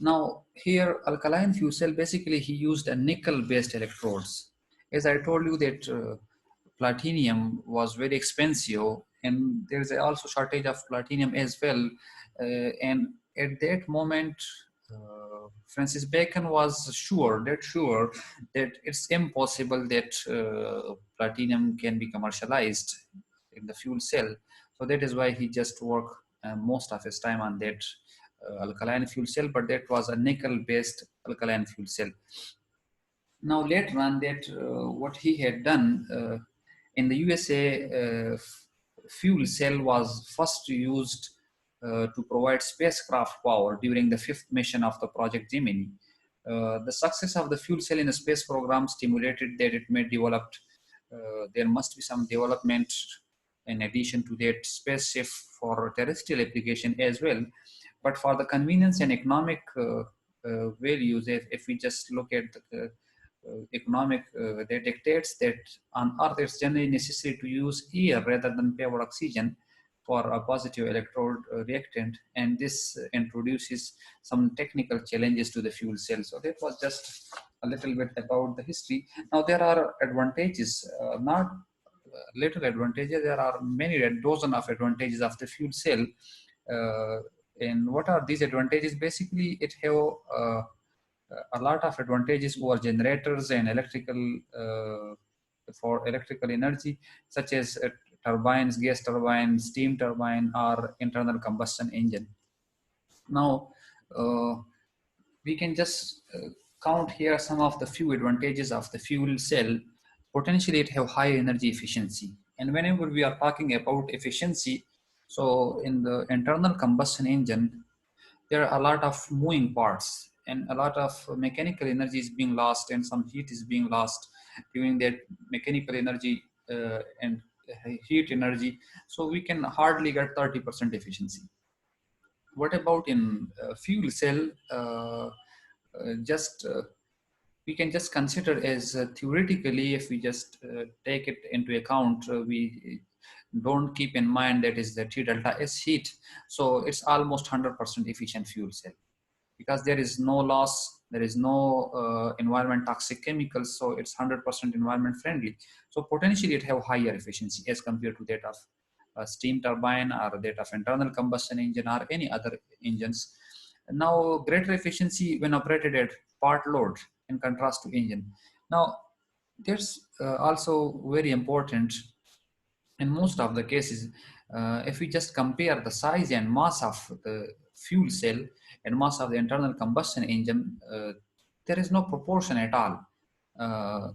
Speaker 1: Now here, alkaline fuel cell, basically he used a nickel-based electrodes. As I told you that platinum was very expensive, and there's also shortage of platinum as well. And at that moment, Francis Bacon was sure that it's impossible that platinum can be commercialized in the fuel cell. So that is why he just worked most of his time on that alkaline fuel cell, but that was a nickel-based alkaline fuel cell. Now later on, that what he had done in the USA, fuel cell was first used to provide spacecraft power during the fifth mission of the Project Gemini. The success of the fuel cell in a space program stimulated that it may develop. There must be some development in addition to that spaceship for terrestrial application as well. But for the convenience and economic values, if we just look at the economic, that dictates that on Earth it's generally necessary to use air rather than pure oxygen for a positive electrode reactant, and this introduces some technical challenges to the fuel cell. So that was just a little bit about the history. Now there are advantages, not little advantages. There are many, a dozen of advantages of the fuel cell. Uh, and what are these advantages? Basically, it have a lot of advantages over generators and electrical for electrical energy, such as turbines, gas turbine, steam turbine, or internal combustion engine. Now, we can just count here some of the few advantages of the fuel cell. Potentially, it have high energy efficiency. And whenever we are talking about efficiency, so in the internal combustion engine, there are a lot of moving parts and a lot of mechanical energy is being lost and some heat is being lost during that mechanical energy and heat energy. So we can hardly get 30% efficiency. What about in fuel cell? Just we can just consider as theoretically, if we just take it into account, we don't keep in mind that is the T delta S heat. So it's almost 100% efficient fuel cell because there is no loss, there is no environment toxic chemicals, so it's 100% environment friendly. So potentially it have higher efficiency as compared to that of a steam turbine or that of internal combustion engine or any other engines. Now, greater efficiency when operated at part load in contrast to engine. Now, there's also very important in most of the cases, if we just compare the size and mass of the fuel cell and mass of the internal combustion engine, there is no proportion at all. Uh,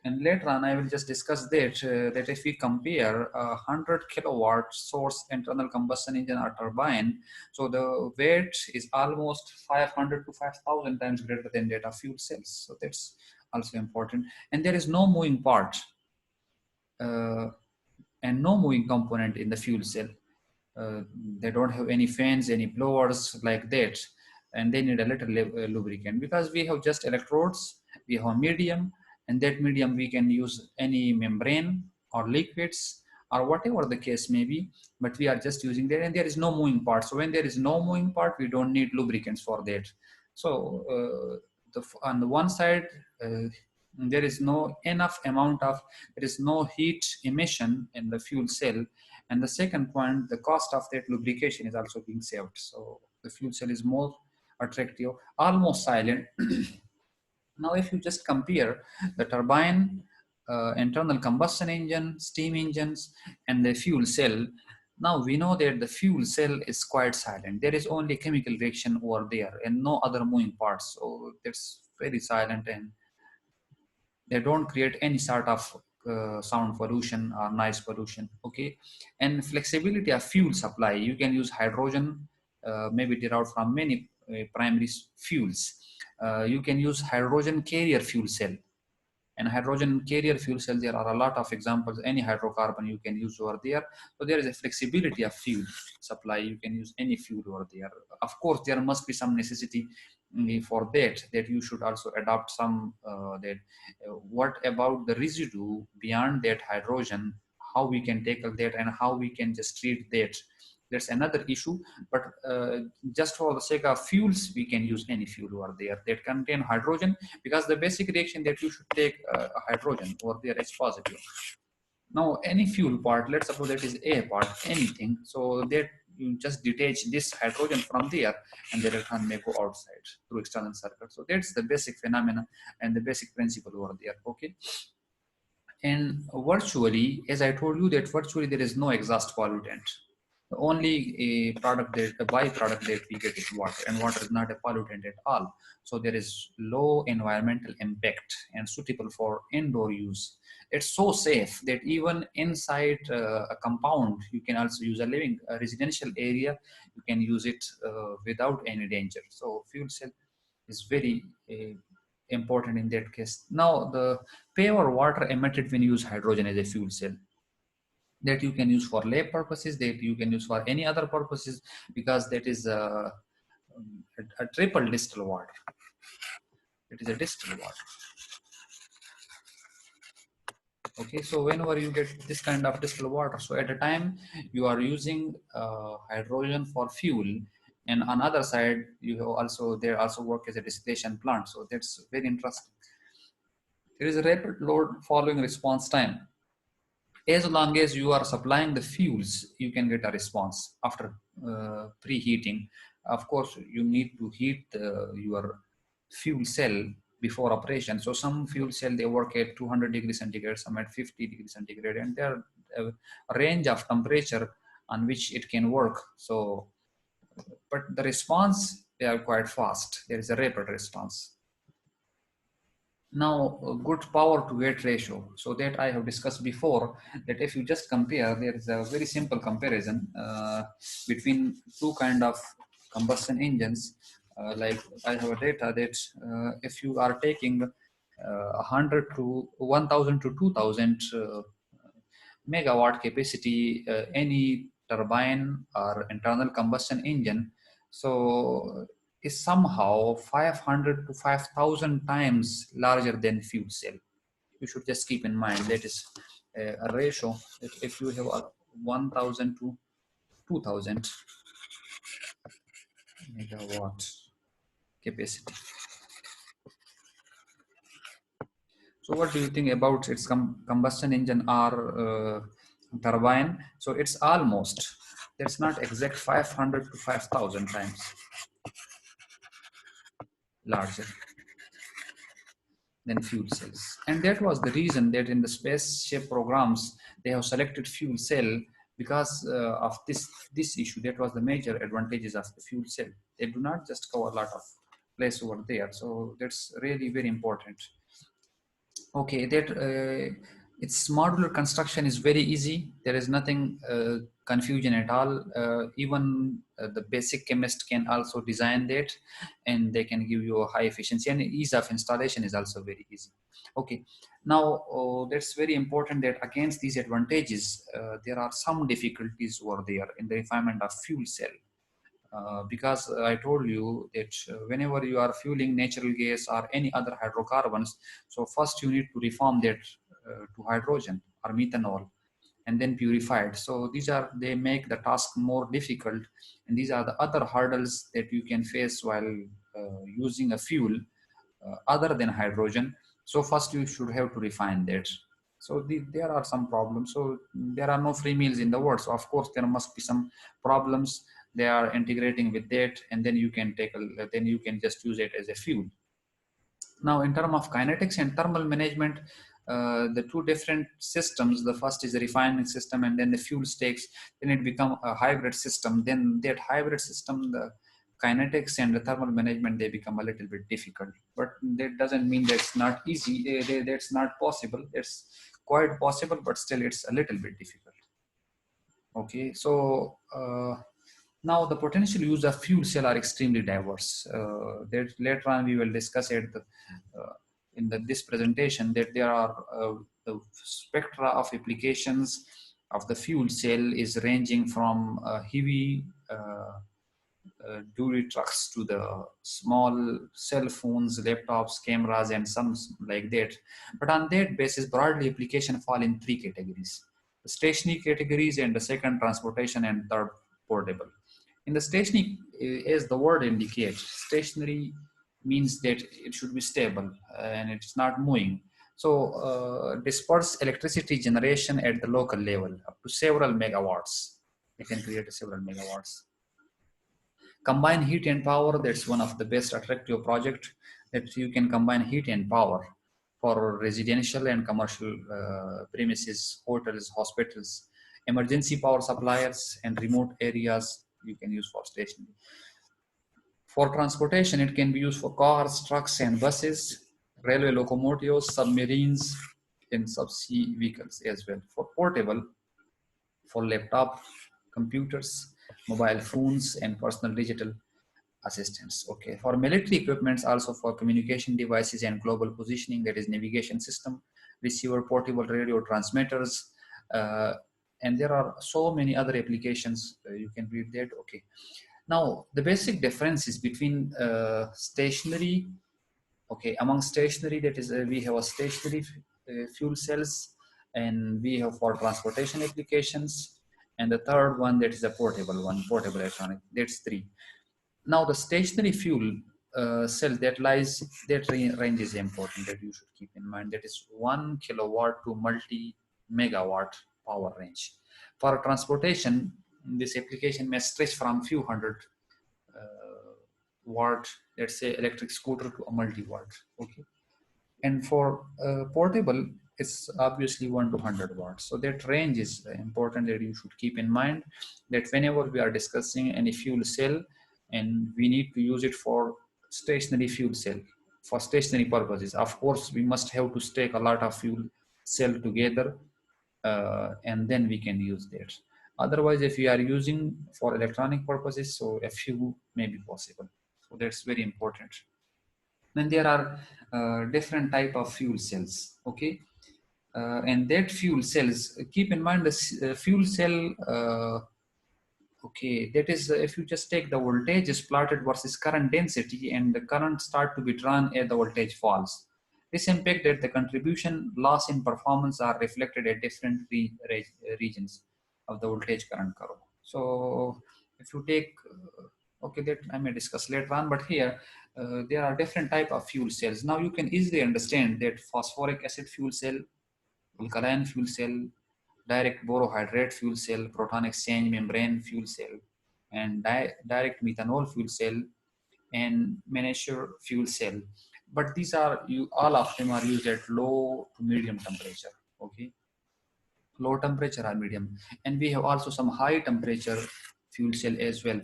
Speaker 1: and later on, I will just discuss that if we compare a 100 kilowatt source internal combustion engine or turbine, so the weight is almost 500 to 5,000 times greater than that of fuel cells. So that's also important. And there is no moving part. And no moving component in the fuel cell. Uh, they don't have any fans, any blowers like that, and they need a little lubricant because we have just electrodes, we have a medium, and that medium we can use any membrane or liquids or whatever the case may be, but we are just using that, and there is no moving part. So when there is no moving part, we don't need lubricants for that. So on the one side, there is no enough amount of, there is no heat emission in the fuel cell. And the second point, the cost of that lubrication is also being saved. So the fuel cell is more attractive, almost silent. Now, if you just compare the turbine, internal combustion engine, steam engines, and the fuel cell, now we know that the fuel cell is quite silent. There is only chemical reaction over there and no other moving parts. So it's very silent and they don't create any sort of sound pollution or noise pollution. Okay, and flexibility of fuel supply, you can use hydrogen, maybe derived from many primary fuels. You can use hydrogen carrier fuel cell, and hydrogen carrier fuel cell, there are a lot of examples. Any hydrocarbon you can use over there. So there is a flexibility of fuel supply. You can use any fuel over there. Of course, there must be some necessity for that you should also adopt some that what about the residue beyond that hydrogen, how we can tackle that and how we can just treat that. That's another issue, but just for the sake of fuels, we can use any fuel over there that contain hydrogen, because the basic reaction that you should take hydrogen over there is positive. Now, any fuel part, let's suppose that is A part, anything, so that you just detach this hydrogen from there and the electron may go outside through external circuit. So that's the basic phenomena and the basic principle over there. Okay. And virtually, as I told you, that virtually there is no exhaust pollutant. The only product that the byproduct that we get is water, and water is not a pollutant at all. So there is low environmental impact and suitable for indoor use. It's so safe that even inside a compound, you can also use a residential area, you can use it without any danger. So fuel cell is very important in that case. Now, the pure water emitted when you use hydrogen as a fuel cell, that you can use for lab purposes, that you can use for any other purposes, because that is a triple distilled water. It is a distilled water. Okay, so whenever you get this kind of distilled water, so at a time you are using hydrogen for fuel, and on other side you have also, there also work as a distillation plant. So that's very interesting. There is a rapid load following response time. As long as you are supplying the fuels, you can get a response after preheating. Of course, you need to heat your fuel cell before operation. So some fuel cell, they work at 200 degrees centigrade, some at 50 degrees centigrade, and there are a range of temperature on which it can work. So but the response, they are quite fast. There is a rapid response. Now, good power to weight ratio. So that I have discussed before, that if you just compare, there is a very simple comparison between two kind of combustion engines. Like I have a data that if you are taking 100 to 1000 to 2000 megawatt capacity, any turbine or internal combustion engine, so is somehow 500 to 5000 times larger than fuel cell. You should just keep in mind that is a ratio. If you have a 1000 to 2000 megawatt capacity. So what do you think about its combustion engine or turbine? So it's almost, that's not exact 500 to 5000 times larger than fuel cells. And that was the reason that in the spaceship programs, they have selected fuel cell because of this issue. That was the major advantages of the fuel cell. They do not just cover a lot of place over there. So that's really very important. Okay, that its modular construction is very easy. There is nothing confusion at all. Even the basic chemist can also design that, and they can give you a high efficiency, and ease of installation is also very easy. Okay, now that's very important that against these advantages, there are some difficulties over there in the refinement of fuel cell. Because I told you that whenever you are fueling natural gas or any other hydrocarbons, so first you need to reform that to hydrogen or methanol, and then purified. So these are, they make the task more difficult, and these are the other hurdles that you can face while using a fuel other than hydrogen. So first you should have to refine that. So there are some problems. So there are no free meals in the world. So of course there must be some problems. They are integrating with that, and then you can then you can just use it as a fuel. Now, in terms of kinetics and thermal management, the two different systems, the first is a refining system, and then the fuel stakes, then it become a hybrid system. Then that hybrid system, the kinetics and the thermal management, they become a little bit difficult. But that doesn't mean that's not easy. That's not possible. It's quite possible, but still it's a little bit difficult. Okay, so now the potential use of fuel cell are extremely diverse. That later on we will discuss it in this presentation, that there are the spectra of applications of the fuel cell is ranging from heavy duty trucks to the small cell phones, laptops, cameras, and some like that. But on that basis, broadly application fall in three categories: the stationary categories, and the second transportation, and third portable. In the stationary, as the word indicates, stationary means that it should be stable and it's not moving. So disperse electricity generation at the local level up to several megawatts. It can create several megawatts. Combine heat and power, that's one of the best attractive project, that you can combine heat and power for residential and commercial premises, hotels, hospitals, emergency power suppliers, and remote areas you can use for stationary. For transportation, it can be used for cars, trucks, and buses, railway locomotives, submarines, and subsea vehicles as well. For portable, for laptop, computers, mobile phones, and personal digital assistance. Okay, for military equipments, also for communication devices and global positioning, that is navigation system, receiver, portable radio transmitters, uh, and there are so many other applications. You can read that. Okay, now the basic differences between stationary. Okay, among stationary, that is, we have a stationary fuel cells, and we have for transportation applications, and the third one, that is a portable one, portable electronic. That's three. Now the stationary fuel cell, that range is important, that you should keep in mind. That is 1 kilowatt to multi megawatt power range. For transportation, this application may stretch from few hundred watt, let's say electric scooter, to a multi-watt. Okay, and for portable, it's obviously 1 to 100 watts. So that range is important, that you should keep in mind, that whenever we are discussing any fuel cell and we need to use it for stationary fuel cell, for stationary purposes, of course we must have to stake a lot of fuel cell together, and then we can use that. Otherwise, if we are using for electronic purposes, so a few may be possible. So that's very important. Then there are different type of fuel cells. Okay, and that fuel cells, keep in mind the fuel cell. Okay, that is, if you just take the voltage is plotted versus current density, and the current start to be drawn as the voltage falls. This impact that the contribution loss in performance are reflected at different regions of the voltage current curve. So if you take, okay, that I may discuss later on, but here there are different type of fuel cells. Now you can easily understand that phosphoric acid fuel cell, alkaline fuel cell, direct borohydrate fuel cell, proton exchange membrane fuel cell, and direct methanol fuel cell, and miniature fuel cell. But these are, all of them are used at low to medium temperature. Okay, low temperature or medium, and we have also some high temperature fuel cell as well,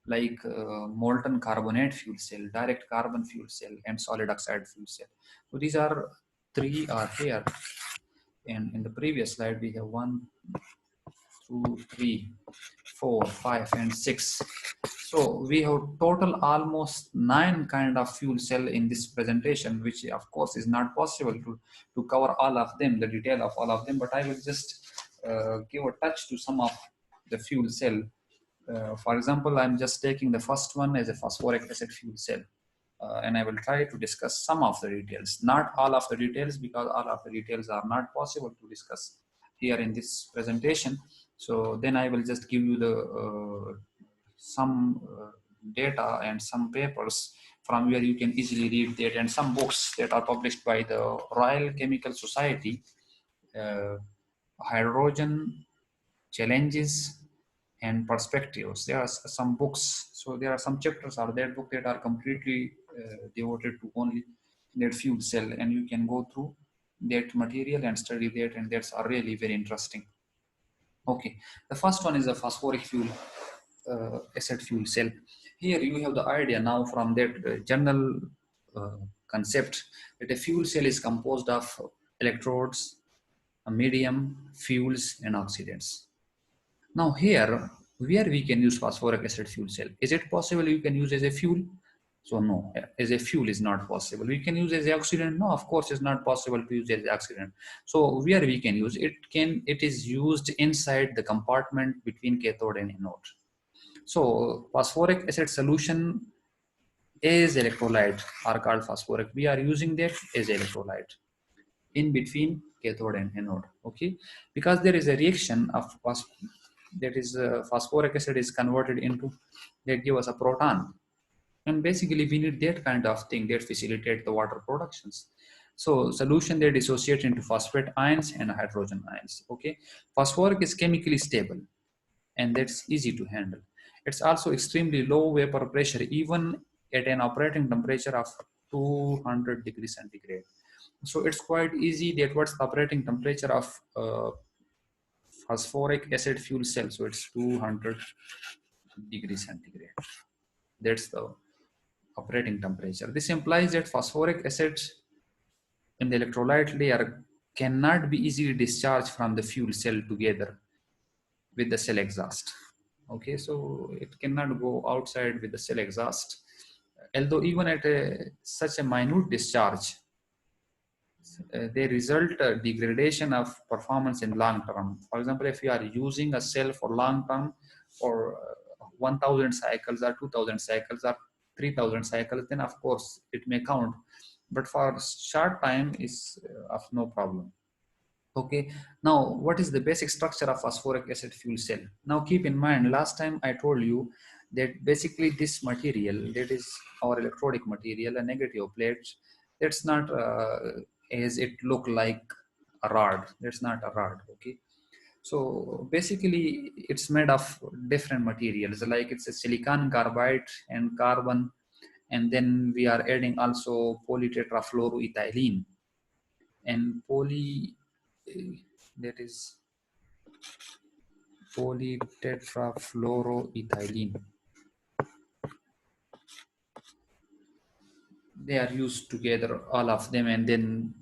Speaker 1: like molten carbonate fuel cell, direct carbon fuel cell, and solid oxide fuel cell. So these are three are here, and in the previous slide we have 1, 2, 3, 4, 5, and 6. So we have total almost 9 kind of fuel cell in this presentation, which of course is not possible to cover all of them, the detail of all of them, but I will just give a touch to some of the fuel cell. For example, I'm just taking the first one as a phosphoric acid fuel cell. And I will try to discuss some of the details, not all of the details, because all of the details are not possible to discuss here in this presentation. So then I will just give you the some data and some papers from where you can easily read that, and some books that are published by the Royal Chemical Society, Hydrogen Challenges and Perspectives. There are some books, so there are some chapters of that book that are completely devoted to only that fuel cell, and you can go through that material and study that, and that's are really very interesting. Okay, the first one is a phosphoric fuel acid fuel cell. Here you have the idea now from that general concept, that a fuel cell is composed of electrodes, a medium, fuels, and oxidants. Now here, where we can use phosphoric acid fuel cell, is it possible you can use as a fuel? So no, as a fuel is not possible. We can use as an oxidant? No, of course it's not possible to use as an oxidant. So where we can use it, it is used inside the compartment between cathode and anode. So phosphoric acid solution is electrolyte are called phosphoric. We are using that as electrolyte in between cathode and anode. Okay, because there is a reaction of that is phosphoric acid is converted into, that give us a proton, and basically we need that kind of thing that facilitate the water productions. So solution they dissociate into phosphate ions and hydrogen ions. Okay, phosphoric is chemically stable, and that's easy to handle. It's also extremely low vapor pressure, even at an operating temperature of 200 degrees centigrade. So it's quite easy that what's the operating temperature of phosphoric acid fuel cell. So it's 200 degrees centigrade. That's the operating temperature. This implies that phosphoric acid in the electrolyte layer cannot be easily discharged from the fuel cell together with the cell exhaust. Okay, so it cannot go outside with the cell exhaust. Although even at such a minute discharge, they result degradation of performance in long term. For example, if you are using a cell for long term for 1000 cycles or 2000 cycles or 3000 cycles, then of course it may count. But for short time is of no problem. Okay, now what is the basic structure of phosphoric acid fuel cell? Now keep in mind, last time I told you that basically this material, that is our electrodic material, a negative plate, that's not as it look like a rod. That's not a rod. Okay, so basically it's made of different materials, like it's a silicon carbide and carbon, and then we are adding also polytetrafluoroethylene and that is polytetrafluoroethylene. They are used together, all of them, and then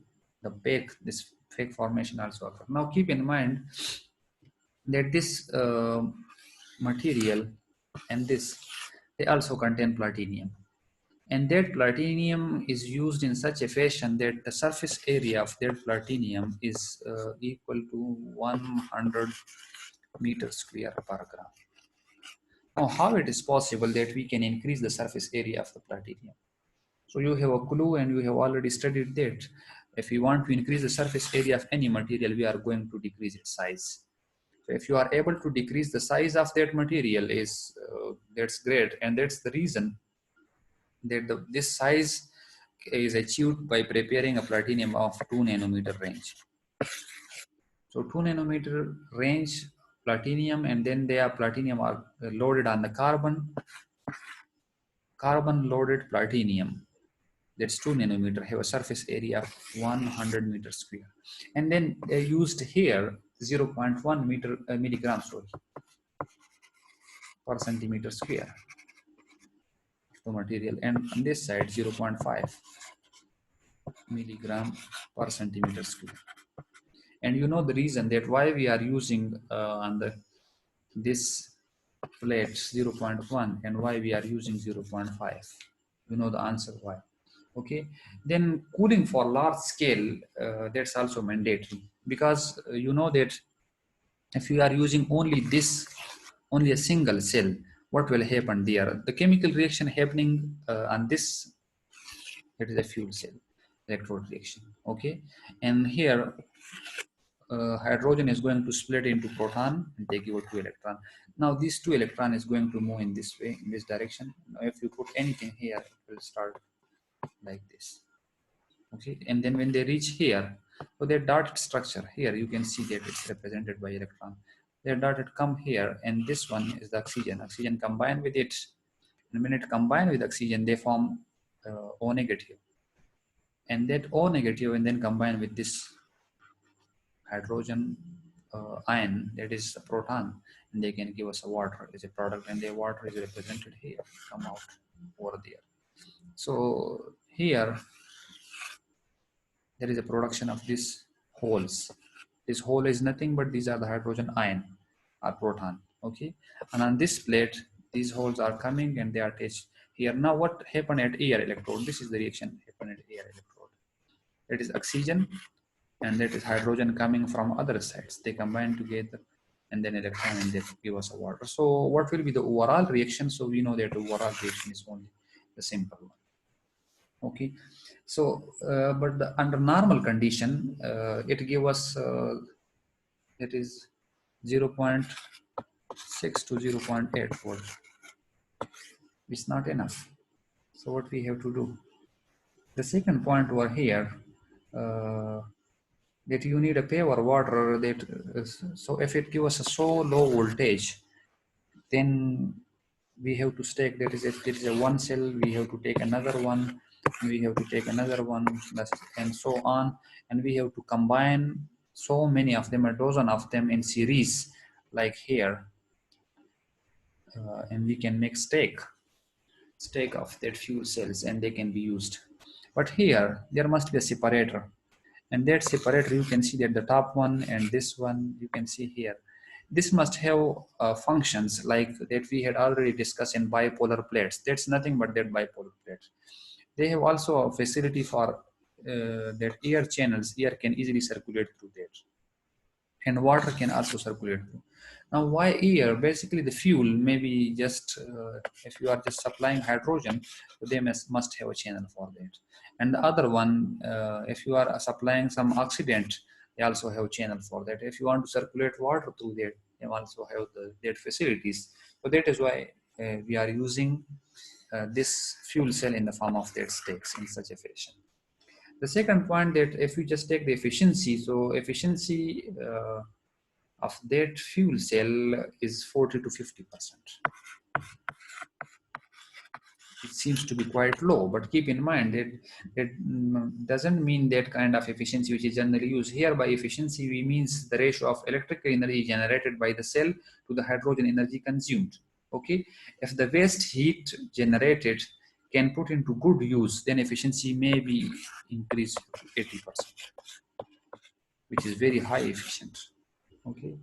Speaker 1: this fake formation also occurs. Now keep in mind that this material and this, they also contain platinum, and that platinum is used in such a fashion that the surface area of that platinum is equal to 100 meters square per gram. Now, how it is possible that we can increase the surface area of the platinum? So you have a clue and you have already studied that. If we want to increase the surface area of any material, we are going to decrease its size. So if you are able to decrease the size of that material, that's great, and that's the reason that this size is achieved by preparing a platinum of 2 nanometer range. So 2 nanometer range platinum, and then they are platinum are loaded on the carbon loaded platinum. That's 2 nanometer, have a surface area of 100 meters square. And then they used here 0.1 milligram per centimeter square of the material. And on this side, 0.5 milligram per centimeter square. And you know the reason that why we are using on this plate 0.1 and why we are using 0.5. You know the answer why. Okay, then cooling for large scale, that's also mandatory, because you know that if you are using only a single cell, what will happen there? The chemical reaction happening on this, it is a fuel cell electrode reaction. Okay, and here hydrogen is going to split into proton and they give a 2 electron. Now these 2 electron is going to move in this way, in this direction. Now if you put anything here, it will start like this. Okay, and then when they reach here, so their dotted structure here, you can see that it's represented by electron. Their dotted come here, and this one is the oxygen. Oxygen combined with it, and when it combine with oxygen, they form O negative, and that O negative, and then combine with this hydrogen ion, that is a proton, and they can give us a water as a product, and the water is represented here, come out over there. So here there is a production of these holes. This hole is nothing but these are the hydrogen ion or proton. Okay, and on this plate, these holes are coming and they are attached here. Now what happened at air electrode? This is the reaction happened at air electrode. It is oxygen and that is hydrogen coming from other sides. They combine together and then electron and they give us a water. So what will be the overall reaction? So we know that the overall reaction is only the simple one. Okay, so but under normal condition, it give us it is 0.6 to 0.8 volt. It's not enough. So what we have to do? The second point over here, that you need a pure water that so if it gives us a so low voltage, then we have to stake, that is if there is a one cell, we have to take another one, we have to take another one, and so on, and we have to combine so many of them, a dozen of them in series like here, and we can make stake of that fuel cells and they can be used. But here there must be a separator, and that separator, you can see that the top one and this one, you can see here, This must have functions like that we had already discussed in bipolar plates. That's nothing but that bipolar plates. They have also a facility for that air channels. Air can easily circulate through that, and water can also circulate through. Now, why air? Basically, the fuel maybe just if you are just supplying hydrogen, they must have a channel for that. And the other one, if you are supplying some oxidant, they also have a channel for that. If you want to circulate water through that, they also have that facilities. So that is why we are using this fuel cell in the form of that stakes in such a fashion. The second point, that if you just take the efficiency, so efficiency of that fuel cell is 40 to 50%. It seems to be quite low, but keep in mind that it doesn't mean that kind of efficiency which is generally used. Here by efficiency, we means the ratio of electrical energy generated by the cell to the hydrogen energy consumed. Okay, if the waste heat generated can put into good use, then efficiency may be increased to 80%, which is very high efficient. Okay,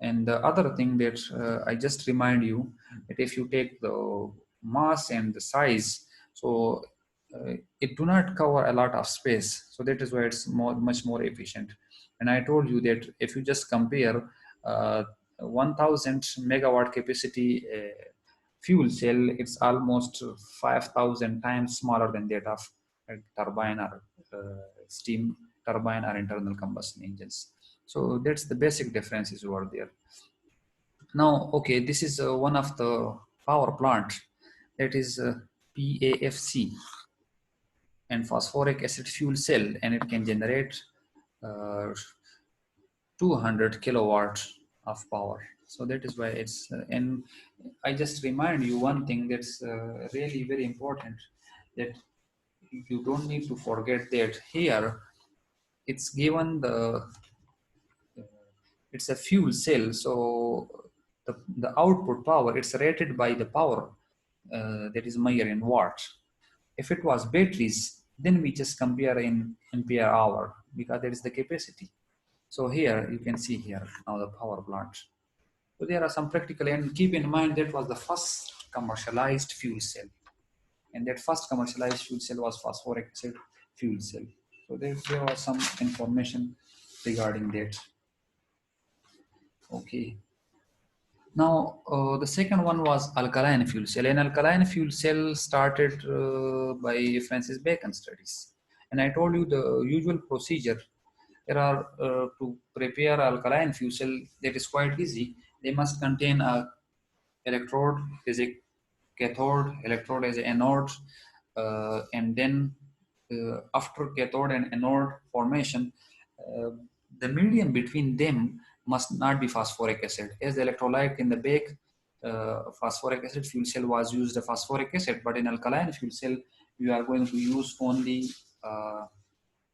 Speaker 1: and the other thing that I just remind you, that if you take the mass and the size, so it do not cover a lot of space, so that is why it's much more efficient. And I told you that if you just compare 1000 megawatt capacity fuel cell, it's almost 5000 times smaller than that of a turbine or steam turbine or internal combustion engines. So that's the basic differences over there. Now, okay, this is one of the power plant, that is PAFC, and phosphoric acid fuel cell, and it can generate uh, 200 kilowatts of power. So that is why it's, and I just remind you one thing that's really very important, that you don't need to forget that here it's given it's a fuel cell, so the output power, it's rated by the power that is measured in watts. If it was batteries, then we just compare in ampere hour, because that is the capacity. So here you can see here now the power plant. So there are some practical, and keep in mind that was the first commercialized fuel cell, and that first commercialized fuel cell was phosphoric acid fuel cell. So there was some information regarding that. Okay. Now, the second one was alkaline fuel cell. And alkaline fuel cell started by Francis Bacon studies. And I told you the usual procedure. There are to prepare alkaline fuel cell, that is quite easy. They must contain a electrode as a cathode, electrode as an anode, and then after cathode and anode formation, uh, the medium between them must not be phosphoric acid. As the electrolyte in the bake phosphoric acid fuel cell was used the phosphoric acid, but in alkaline fuel cell you are going to use uh,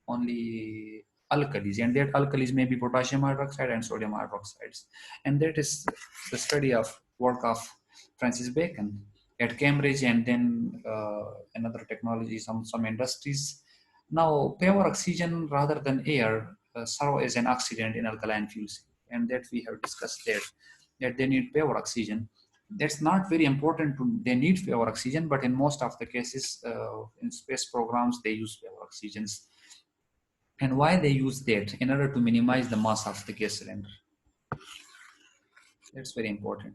Speaker 1: only alkalis, and that alkalis may be potassium hydroxide and sodium hydroxides. And that is the study of work of Francis Bacon at Cambridge, and then another technology, some industries. Now, pure oxygen rather than air serve as an oxidant in alkaline fuels, and that we have discussed there, that they need pure oxygen. That's not very important to, they need pure oxygen, but in most of the cases in space programs, they use pure oxygens. And why they use that? In order to minimize the mass of the gas cylinder. That's very important.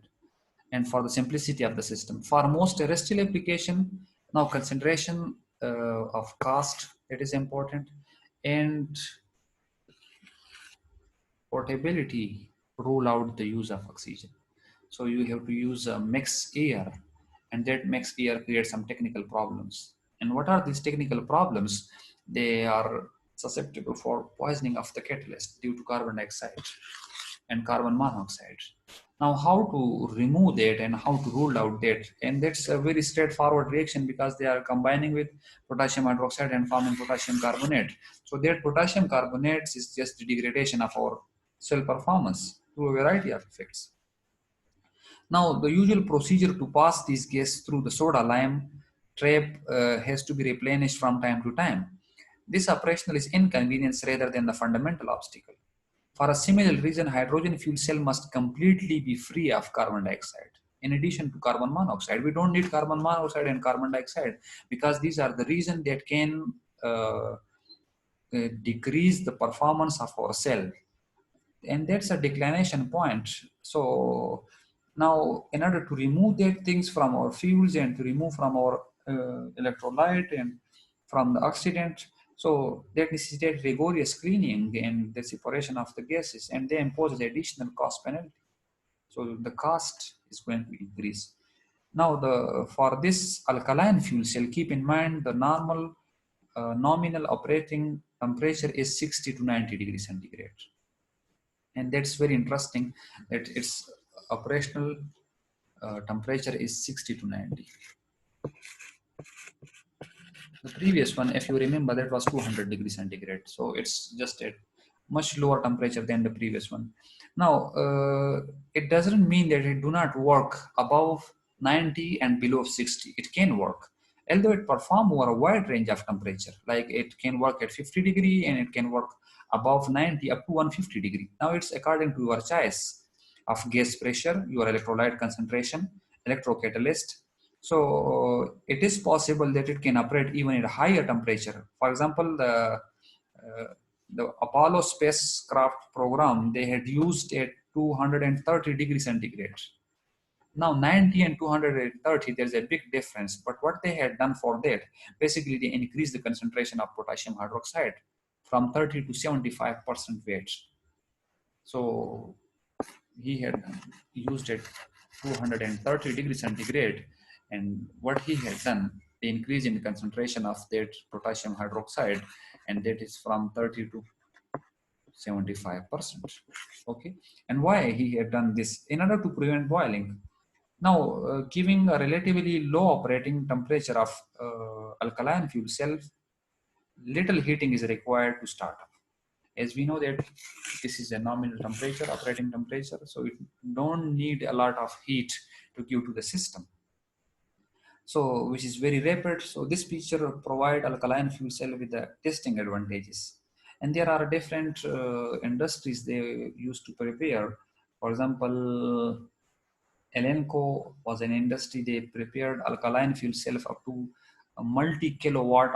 Speaker 1: And for the simplicity of the system. For most terrestrial application, now consideration of cost, it is important, and portability rule out the use of oxygen. So you have to use a mixed air, and that mixed air creates some technical problems. And what are these technical problems? They are susceptible for poisoning of the catalyst due to carbon dioxide and carbon monoxide. Now, how to remove that and how to rule out that? And that's a very straightforward reaction, because they are combining with potassium hydroxide and forming potassium carbonate. So that potassium carbonate is just the degradation of our cell performance through a variety of effects. Now, the usual procedure to pass these gases through the soda lime trap has to be replenished from time to time. This operational is inconvenience rather than the fundamental obstacle. For a similar reason, hydrogen fuel cell must completely be free of carbon dioxide. In addition to carbon monoxide, we don't need carbon monoxide and carbon dioxide because these are the reason that can decrease the performance of our cell, and that's a declination point. So now, in order to remove that things from our fuels and to remove from our electrolyte and from the oxidant, so that necessitates rigorous cleaning and the separation of the gases, and they impose additional cost penalty. So the cost is going to increase. Now, for this alkaline fuel cell, keep in mind the normal nominal operating temperature is 60 to 90 degrees centigrade. And that's very interesting that its operational temperature is 60 to 90. The previous one, if you remember, that was 200 degrees centigrade. So it's just a much lower temperature than the previous one. Now, it doesn't mean that it do not work above 90 and below 60. It can work, although it perform over a wide range of temperature. Like it can work at 50 degree and it can work above 90 up to 150 degree. Now it's according to your choice of gas pressure, your electrolyte concentration, electrocatalyst. So it is possible that it can operate even at a higher temperature. For example, the Apollo spacecraft program, they had used at 230 degrees centigrade. Now 90 and 230, there's a big difference. But what they had done for that, basically they increased the concentration of potassium hydroxide from 30 to 75% weight. So he had used it 230 degrees centigrade, and what he had done, the increase in the concentration of that potassium hydroxide, and that is from 30 to 75%. Okay, and why he had done this? In order to prevent boiling. Now, giving a relatively low operating temperature of alkaline fuel cell, little heating is required to start up. As we know that this is a nominal temperature, operating temperature, so it don't need a lot of heat to give to the system. So, which is very rapid. So this feature provide alkaline fuel cell with the testing advantages. And there are different industries they used to prepare. For example, Elenco was an industry, they prepared alkaline fuel cell up to a multi-kilowatt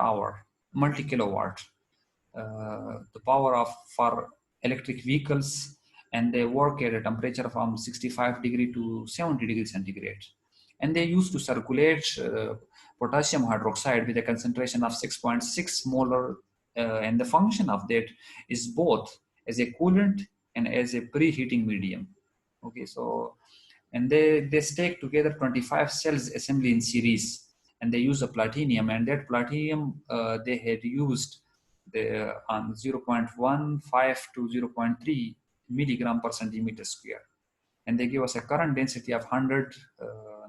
Speaker 1: the power of for electric vehicles, and they work at a temperature from 65 degree to 70 degrees centigrade. And they used to circulate potassium hydroxide with a concentration of 6.6 molar, and the function of that is both as a coolant and as a preheating medium. Okay, so and they stake together 25 cells assembly in series, and they use a platinum, and that platinum they had used on 0.15 to 0.3 milligram per centimeter square, and they give us a current density of 100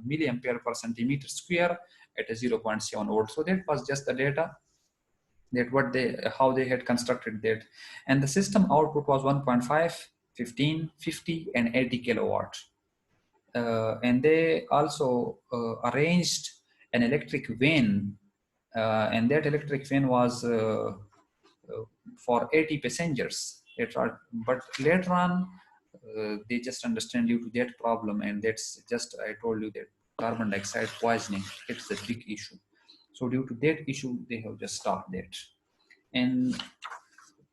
Speaker 1: milliampere per centimeter square at a 0.7 volt. So that was just the data that how they had constructed that, and the system output was 1.5, 15, 50, and 80 kilowatts. And they also arranged an electric vane, and that electric vane was for 80 passengers. But later on, they just understand due to that problem, and that's just, I told you that carbon dioxide poisoning, it's a big issue. So due to that issue, they have just stopped that. And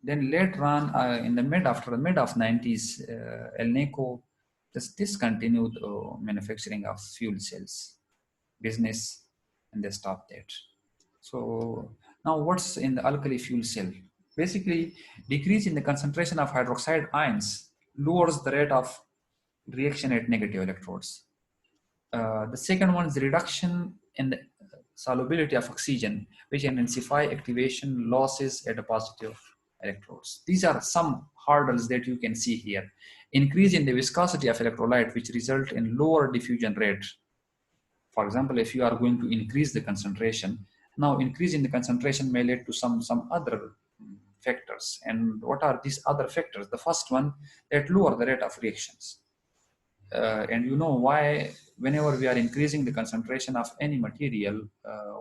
Speaker 1: then later on, after the mid of 90s, Elneco just discontinued manufacturing of fuel cells business, and they stopped that. So now what's in the alkali fuel cell? Basically, decrease in the concentration of hydroxide ions lowers the rate of reaction at negative electrodes. The second one is the reduction in the solubility of oxygen, which intensify activation losses at the positive electrodes. These are some hurdles that you can see here. Increase in the viscosity of electrolyte, which result in lower diffusion rate. For example, if you are going to increase the concentration, now increase in the concentration may lead to some other factors. And what are these other factors? The first one, that lower the rate of reactions. And you know why, whenever we are increasing the concentration of any material,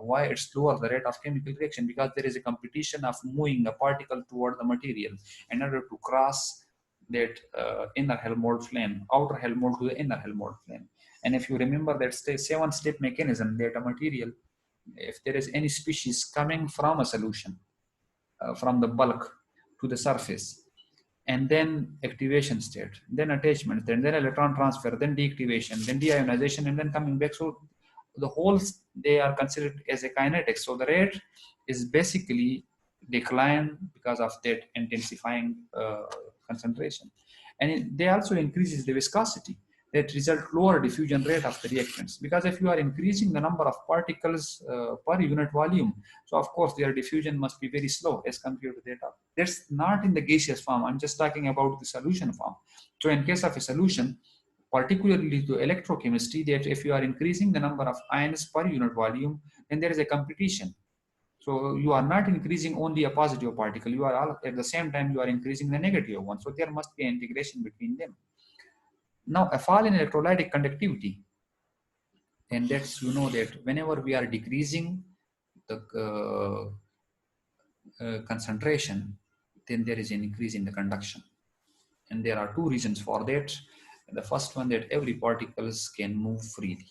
Speaker 1: why it's lower the rate of chemical reaction? Because there is a competition of moving a particle toward the material in order to cross that inner Helmholtz flame, outer Helmholtz to the inner Helmholtz flame. And if you remember that 7-step mechanism, that a material, if there is any species coming from a solution, from the bulk to the surface, and then activation state, then attachment, then electron transfer, then deactivation, then deionization, and then coming back. So the holes, they are considered as a kinetic. So the rate is basically decline because of that intensifying concentration. And they also increases the viscosity that result lower diffusion rate of the reactants, because if you are increasing the number of particles per unit volume, so of course their diffusion must be very slow as compared to that. That's not in the gaseous form. I'm just talking about the solution form. So in case of a solution, particularly to electrochemistry, that if you are increasing the number of ions per unit volume, then there is a competition. So you are not increasing only a positive particle, you are all, at the same time you are increasing the negative one. So there must be an integration between them. Now a fall in electrolytic conductivity, and that's, you know, that whenever we are decreasing the concentration, then there is an increase in the conduction. And there are two reasons for that. The first one, that every particles can move freely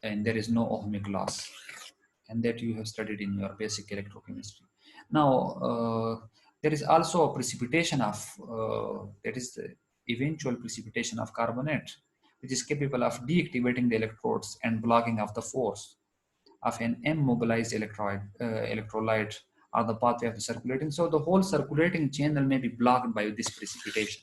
Speaker 1: and there is no ohmic loss, and that you have studied in your basic electrochemistry. Now there is also a precipitation of that is the eventual precipitation of carbonate, which is capable of deactivating the electrodes and blocking of the force of an immobilized electrolyte or the pathway of the circulating. So the whole circulating channel may be blocked by this precipitation.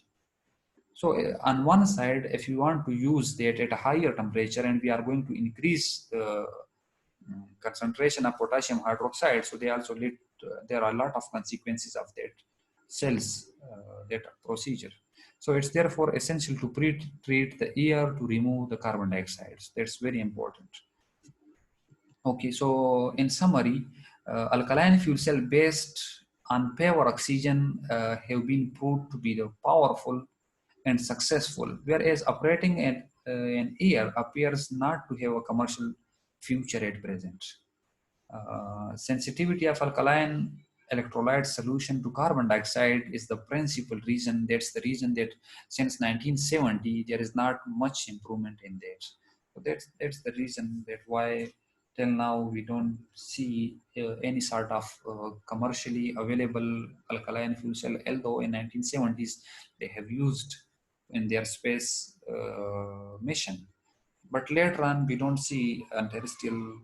Speaker 1: So on one side, if you want to use that at a higher temperature, and we are going to increase the concentration of potassium hydroxide, so they also lead there are a lot of consequences of that cells, that procedure. So it's therefore essential to pre-treat the air to remove the carbon dioxide. That's very important. Okay, so in summary, alkaline fuel cell based on pure oxygen have been proved to be the powerful and successful, whereas operating in air appears not to have a commercial future at present. Sensitivity of alkaline electrolyte solution to carbon dioxide is the principal reason. That's the reason that since 1970 there is not much improvement in that. So that's the reason that why till now we don't see any sort of commercially available alkaline fuel cell, although in 1970s they have used in their space mission. But later on we don't see on terrestrial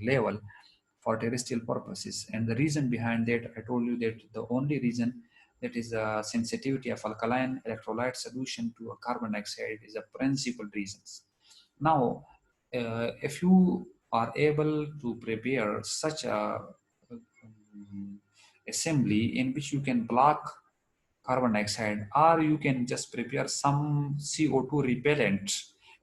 Speaker 1: level for terrestrial purposes. And the reason behind that, I told you that the only reason, that is the sensitivity of alkaline electrolyte solution to a carbon dioxide, is the principal reasons. Now, if you are able to prepare such a assembly in which you can block carbon dioxide, or you can just prepare some CO2 repellent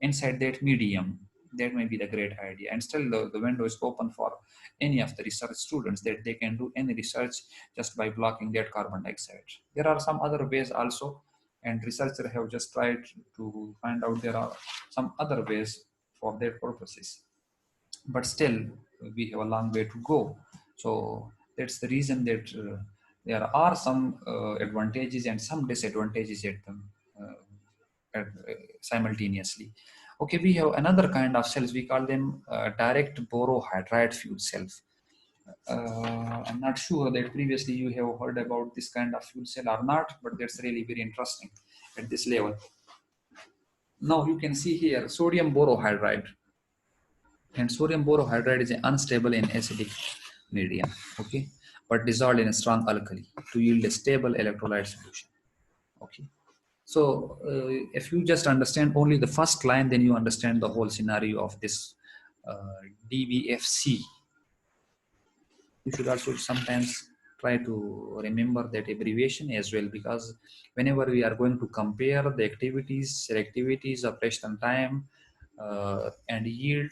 Speaker 1: inside that medium, that may be the great idea. And still the window is open for any of the research students, that they can do any research just by blocking that carbon dioxide. There are some other ways also, and researchers have just tried to find out there are some other ways for their purposes. But still we have a long way to go. So that's the reason that there are some advantages and some disadvantages at them simultaneously. Okay, we have another kind of cells, we call them direct borohydride fuel cells. I'm not sure that previously you have heard about this kind of fuel cell or not, but that's really very interesting at this level. Now you can see here sodium borohydride, and sodium borohydride is unstable in acidic medium, okay, but dissolved in a strong alkali to yield a stable electrolyte solution. Okay, so if you just understand only the first line, then you understand the whole scenario of this DBFC. You should also sometimes try to remember that abbreviation as well, because whenever we are going to compare the activities, selectivities, operational time, and yield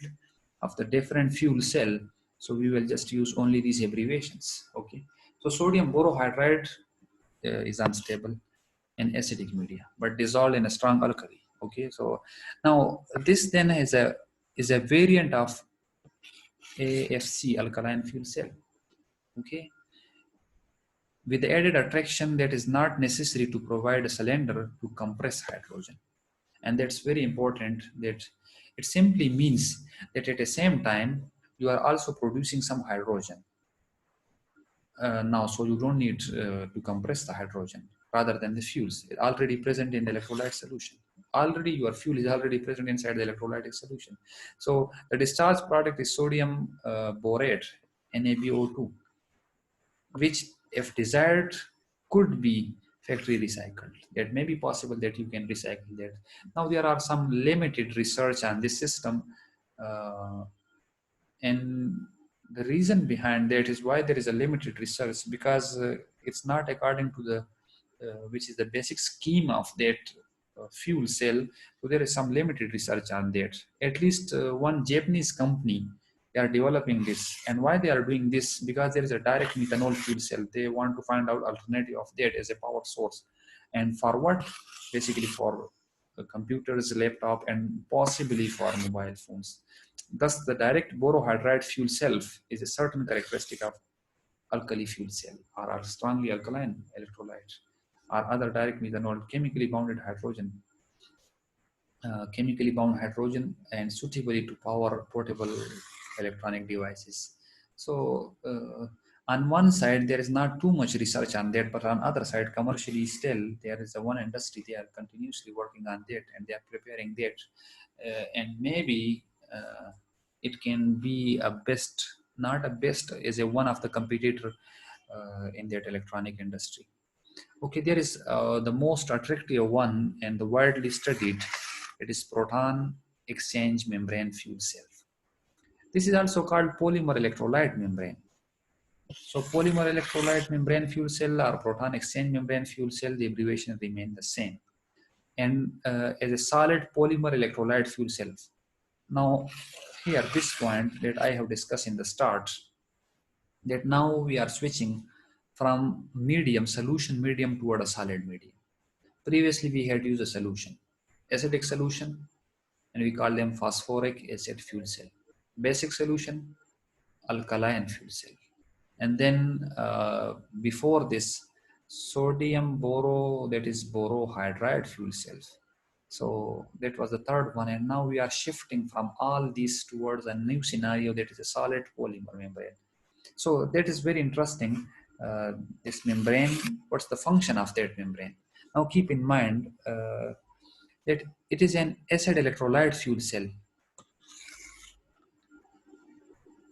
Speaker 1: of the different fuel cell, so we will just use only these abbreviations. Okay, so sodium borohydride is unstable in acidic media but dissolved in a strong alkali. Okay, so now this then is a variant of AFC, alkaline fuel cell. Okay, with the added attraction that is not necessary to provide a cylinder to compress hydrogen. And that's very important, that it simply means that at the same time you are also producing some hydrogen now, so you don't need to compress the hydrogen rather than the fuels. It's already present in the electrolyte solution. Already your fuel is already present inside the electrolytic solution. So the discharge product is sodium borate, NaBO2, which if desired could be factory recycled. That may be possible that you can recycle that. Now there are some limited research on this system, uh, and the reason behind that is why there is a limited research, because it's not according to the which is the basic scheme of that fuel cell. So there is some limited research on that. At least one Japanese company, they are developing this. And why they are doing this? Because there is a direct methanol fuel cell. They want to find out alternative of that as a power source. And for what? Basically for computers, laptop, and possibly for mobile phones. Thus, the direct borohydride fuel cell is a certain characteristic of alkali fuel cell, or are strongly alkaline electrolyte, or other direct methanol chemically bound hydrogen, and suitably to power portable electronic devices. So on one side there is not too much research on that, but on other side commercially still there is a one industry, they are continuously working on that and they are preparing that, and maybe it can be a best, not a best, as a one of the competitor in that electronic industry. Okay, there is the most attractive one and the widely studied. It is proton exchange membrane fuel cell. This is also called polymer electrolyte membrane. So polymer electrolyte membrane fuel cell or proton exchange membrane fuel cell, the abbreviation remain the same. And as a solid polymer electrolyte fuel cells. Now here, this point that I have discussed in the start, that now we are switching from medium, solution medium toward a solid medium. Previously, we had used a solution, acidic solution, and we call them phosphoric acid fuel cell. Basic solution, alkaline fuel cell. And then before this, sodium boro, that is borohydride fuel cells. So that was the third one. And now we are shifting from all these towards a new scenario that is a solid polymer membrane. So that is very interesting. This membrane, what's the function of that membrane? Now keep in mind that it is an acid electrolyte fuel cell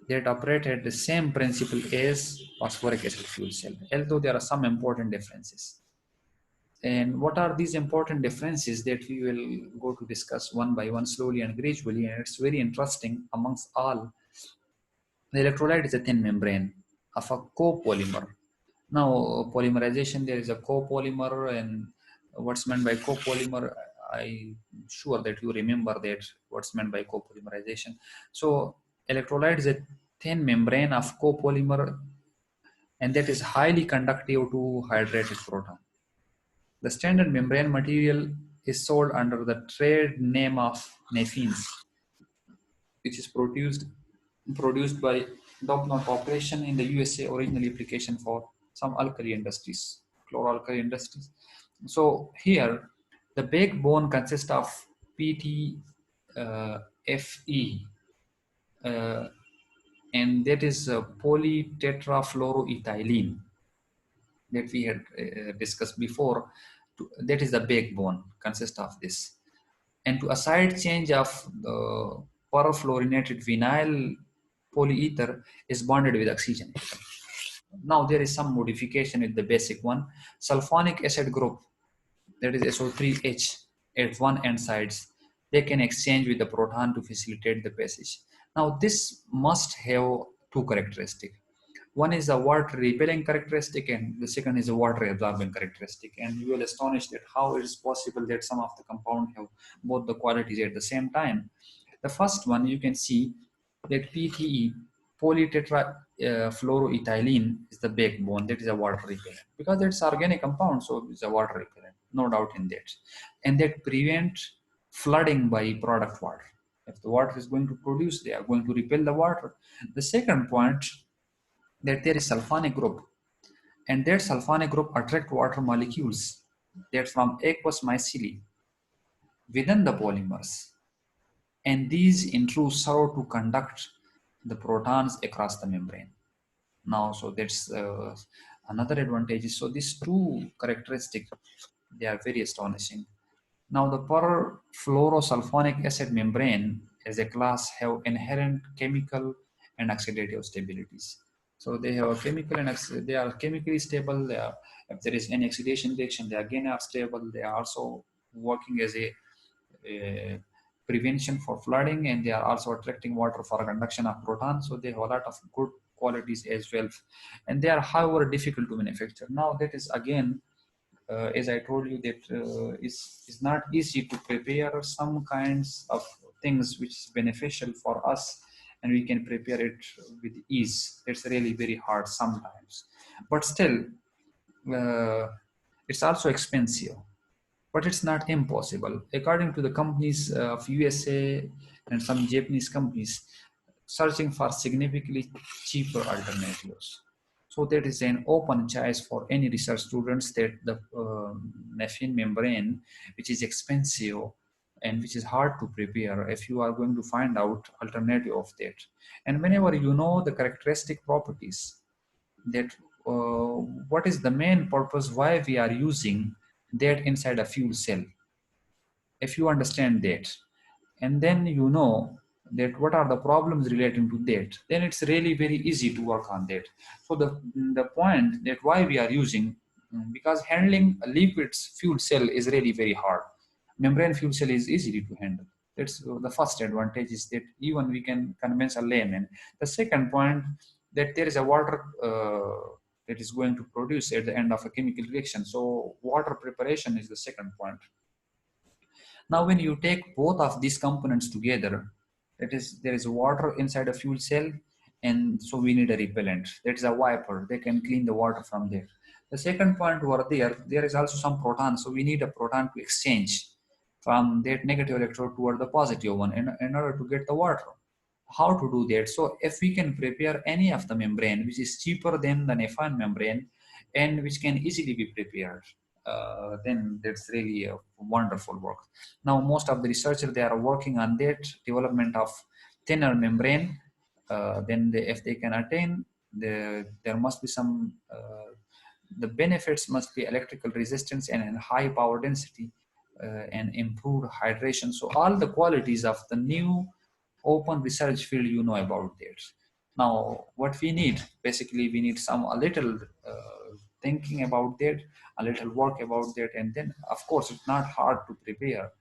Speaker 1: that operate at the same principle as phosphoric acid fuel cell, although there are some important differences. And what are these important differences that we will go to discuss one by one, slowly and gradually, and it's very interesting amongst all. The electrolyte is a thin membrane of a copolymer. Now, polymerization, there is a copolymer, and what's meant by copolymer, I'm sure that you remember that what's meant by copolymerization. So, electrolyte is a thin membrane of copolymer, and that is highly conductive to hydrated proton. The standard membrane material is sold under the trade name of Nephines, which is produced by DuPont Corporation in the USA, originally application for some alkali industries, chloralkali industries. So here, the backbone consists of PTFE, and that is polytetrafluoroethylene that we had discussed before. That is the backbone, consists of this. And to a side change of the perfluorinated vinyl polyether is bonded with oxygen. Now there is some modification with the basic one. Sulfonic acid group, that is SO3H, at one end sides, they can exchange with the proton to facilitate the passage. Now this must have two characteristics. One is a water repelling characteristic and the second is a water absorbing characteristic. And you will astonish that how it is possible that some of the compound have both the qualities at the same time. The first one, you can see that PTE, polytetrafluoroethylene, is the backbone, that is a water repellent. Because it's organic compound, so it's a water repellent, no doubt in that. And that prevent flooding by product water. If the water is going to produce, they are going to repel the water. The second point, that there is sulfonic group, and that sulfonic group attract water molecules that from aqueous micelle within the polymers, and these intrude serve to conduct the protons across the membrane. Now, so that's another advantage. So these two characteristics, they are very astonishing. Now, the perfluorosulfonic acid membrane as a class have inherent chemical and oxidative stabilities. So they have a chemical and they are chemically stable. They are, if there is any oxidation reaction, they again are stable. They are also working as a prevention for flooding, and they are also attracting water for conduction of protons. So they have a lot of good qualities as well, and they are however difficult to manufacture. Now that is again, as I told you, that it's not easy to prepare some kinds of things which is beneficial for us, and we can prepare it with ease. It's really very hard sometimes, but still, uh, it's also expensive, but it's not impossible. According to the companies of USA and some Japanese companies, searching for significantly cheaper alternatives. So that is an open choice for any research students, that the nephine membrane, which is expensive and which is hard to prepare, if you are going to find out alternative of that. And whenever you know the characteristic properties, that what is the main purpose why we are using that inside a fuel cell, if you understand that, and then you know that what are the problems relating to that, then it's really very easy to work on that. So the point that why we are using, because handling a liquids fuel cell is really very hard. Membrane fuel cell is easy to handle. That's the first advantage, is that even we can convince a layman. The second point, that there is a water that is going to produce at the end of a chemical reaction. So water preparation is the second point. Now, when you take both of these components together, that is, there is water inside a fuel cell, and so we need a repellent. That is a wiper. They can clean the water from there. The second point over there, there is also some proton. So we need a proton to exchange from that negative electrode toward the positive one in order to get the water. How to do that? So if we can prepare any of the membrane, which is cheaper than the nephine membrane and which can easily be prepared, then that's really a wonderful work. Now, most of the researchers, they are working on that development of thinner membrane. Then if they can attain, there must be some, the benefits must be electrical resistance and high power density and improved hydration. So all the qualities of the new open research field, you know about that. Now, what we need, basically, we need some a little thinking about that, a little work about that, and then, of course, it's not hard to prepare.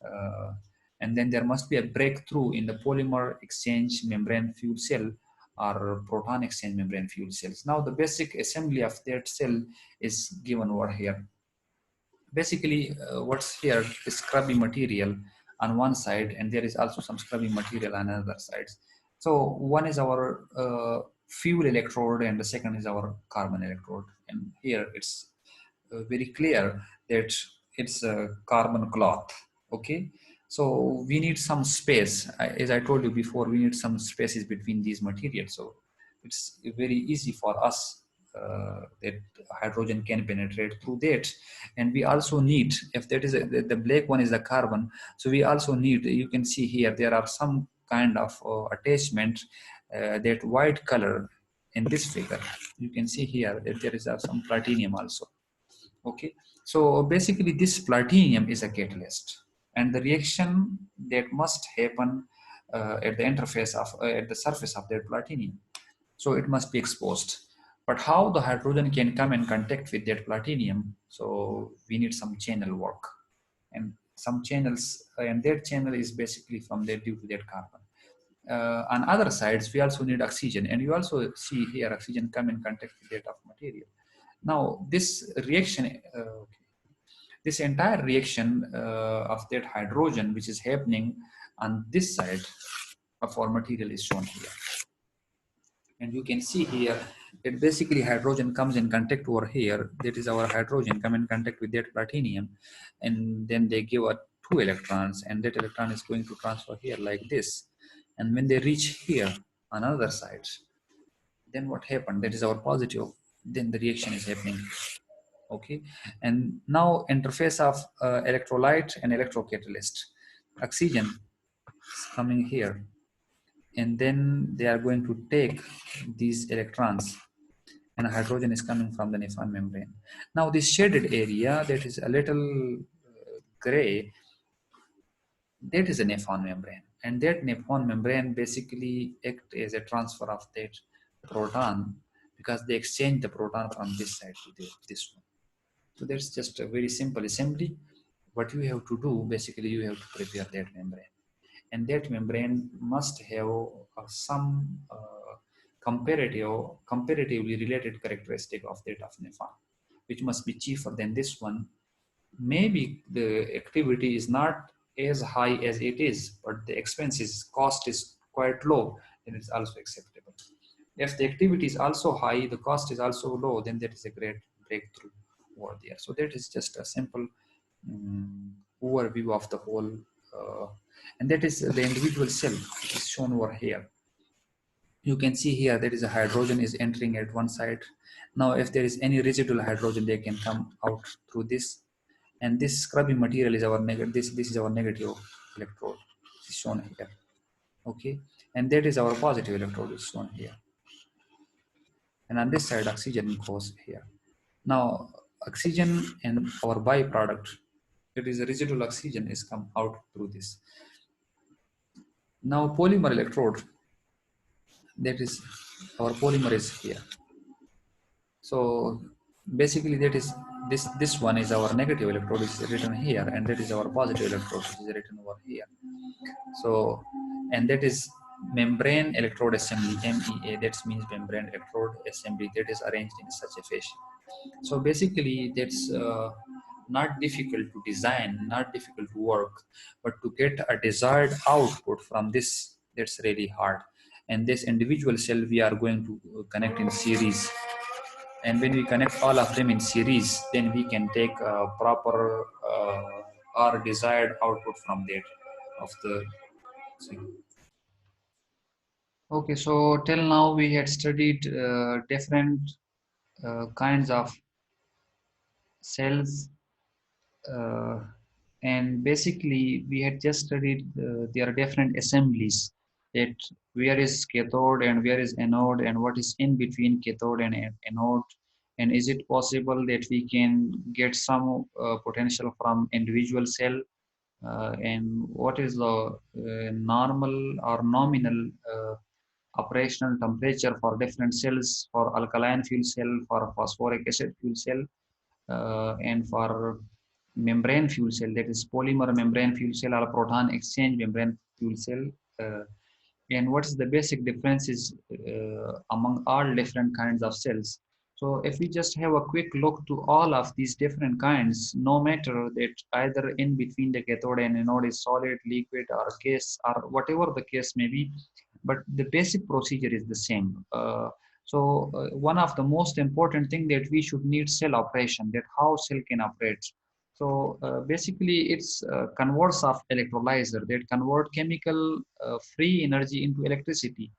Speaker 1: Uh, and then there must be a breakthrough in the polymer exchange membrane fuel cell or proton exchange membrane fuel cells. Now, the basic assembly of that cell is given over here. Basically, what's here is scrubby material on one side, and there is also some scrubby material on another side. So one is our fuel electrode, and the second is our carbon electrode. And here it's very clear that it's a carbon cloth. Okay, so we need some space. As I told you before, we need some spaces between these materials. So it's very easy for us that hydrogen can penetrate through that. And we also need, if that is the black one is the carbon, so we also need, you can see here, there are some kind of attachment, that white color in this figure. You can see here that there is some platinum also. Okay, so basically this platinum is a catalyst, and the reaction that must happen at the interface of at the surface of that platinum, so it must be exposed. But how the hydrogen can come in contact with that platinum, so we need some channel work, and some channels, and that channel is basically from there due to that carbon. On other sides, we also need oxygen, and you also see here oxygen come in contact with that of material. Now, this reaction, this entire reaction of that hydrogen, which is happening on this side of our material, is shown here. And you can see here that basically hydrogen comes in contact over here. That is our hydrogen come in contact with that platinum, and then they give us two electrons, and that electron is going to transfer here like this. And when they reach here on other side, then what happened? That is our positive. then the reaction is happening. Okay, and now interface of electrolyte and electrocatalyst. Oxygen is coming here, and then they are going to take these electrons, and hydrogen is coming from the nephron membrane. Now this shaded area that is a little gray, that is a nephron membrane, and that nephron membrane basically act as a transfer of that proton, because they exchange the proton from this side to this one. So that's just a very simple assembly. What you have to do, basically, you have to prepare that membrane, and that membrane must have some comparatively related characteristic of that of nephron, which must be cheaper than this one. Maybe the activity is not as high as it is, but the cost is quite low, then it's also acceptable. If the activity is also high, the cost is also low, then that is a great breakthrough over there. So that is just a simple overview of the whole, and that is the individual cell, which is shown over here. You can see here there is a hydrogen is entering at one side. Now if there is any residual hydrogen, they can come out through this, and this scrubbing material is our negative. This is our negative electrode, is shown here. Okay, and that is our positive electrode, is shown here. And on this side, oxygen goes here. Now oxygen and our byproduct, it is a residual oxygen, is come out through this. Now polymer electrode, that is our polymer is here. So basically that is this one is our negative electrode, is written here, and that is our positive electrode, which is written over here. So, and that is membrane electrode assembly, MEA, that means membrane electrode assembly, that is arranged in such a fashion. So basically that's not difficult to design, not difficult to work, but to get a desired output from this, that's really hard. And this individual cell we are going to connect in series, and when we connect all of them in series, then we can take a proper or desired output from that of the signal. Okay, so till now we had studied different kinds of cells, uh, and basically we had just studied there are different assemblies, that where is cathode and where is anode, and what is in between cathode and anode, and is it possible that we can get some potential from individual cell, and what is the normal or nominal operational temperature for different cells, for alkaline fuel cell, for phosphoric acid fuel cell, and for membrane fuel cell, that is polymer membrane fuel cell or proton exchange membrane fuel cell, uh, and what is the basic differences among all different kinds of cells. So if we just have a quick look to all of these different kinds, no matter that either in between the cathode and anode is solid, liquid, or gas, or whatever the case may be, but the basic procedure is the same. One of the most important thing that we should need cell operation, that how cell can operate. So basically it's converts of electrolyzer that convert chemical free energy into electricity.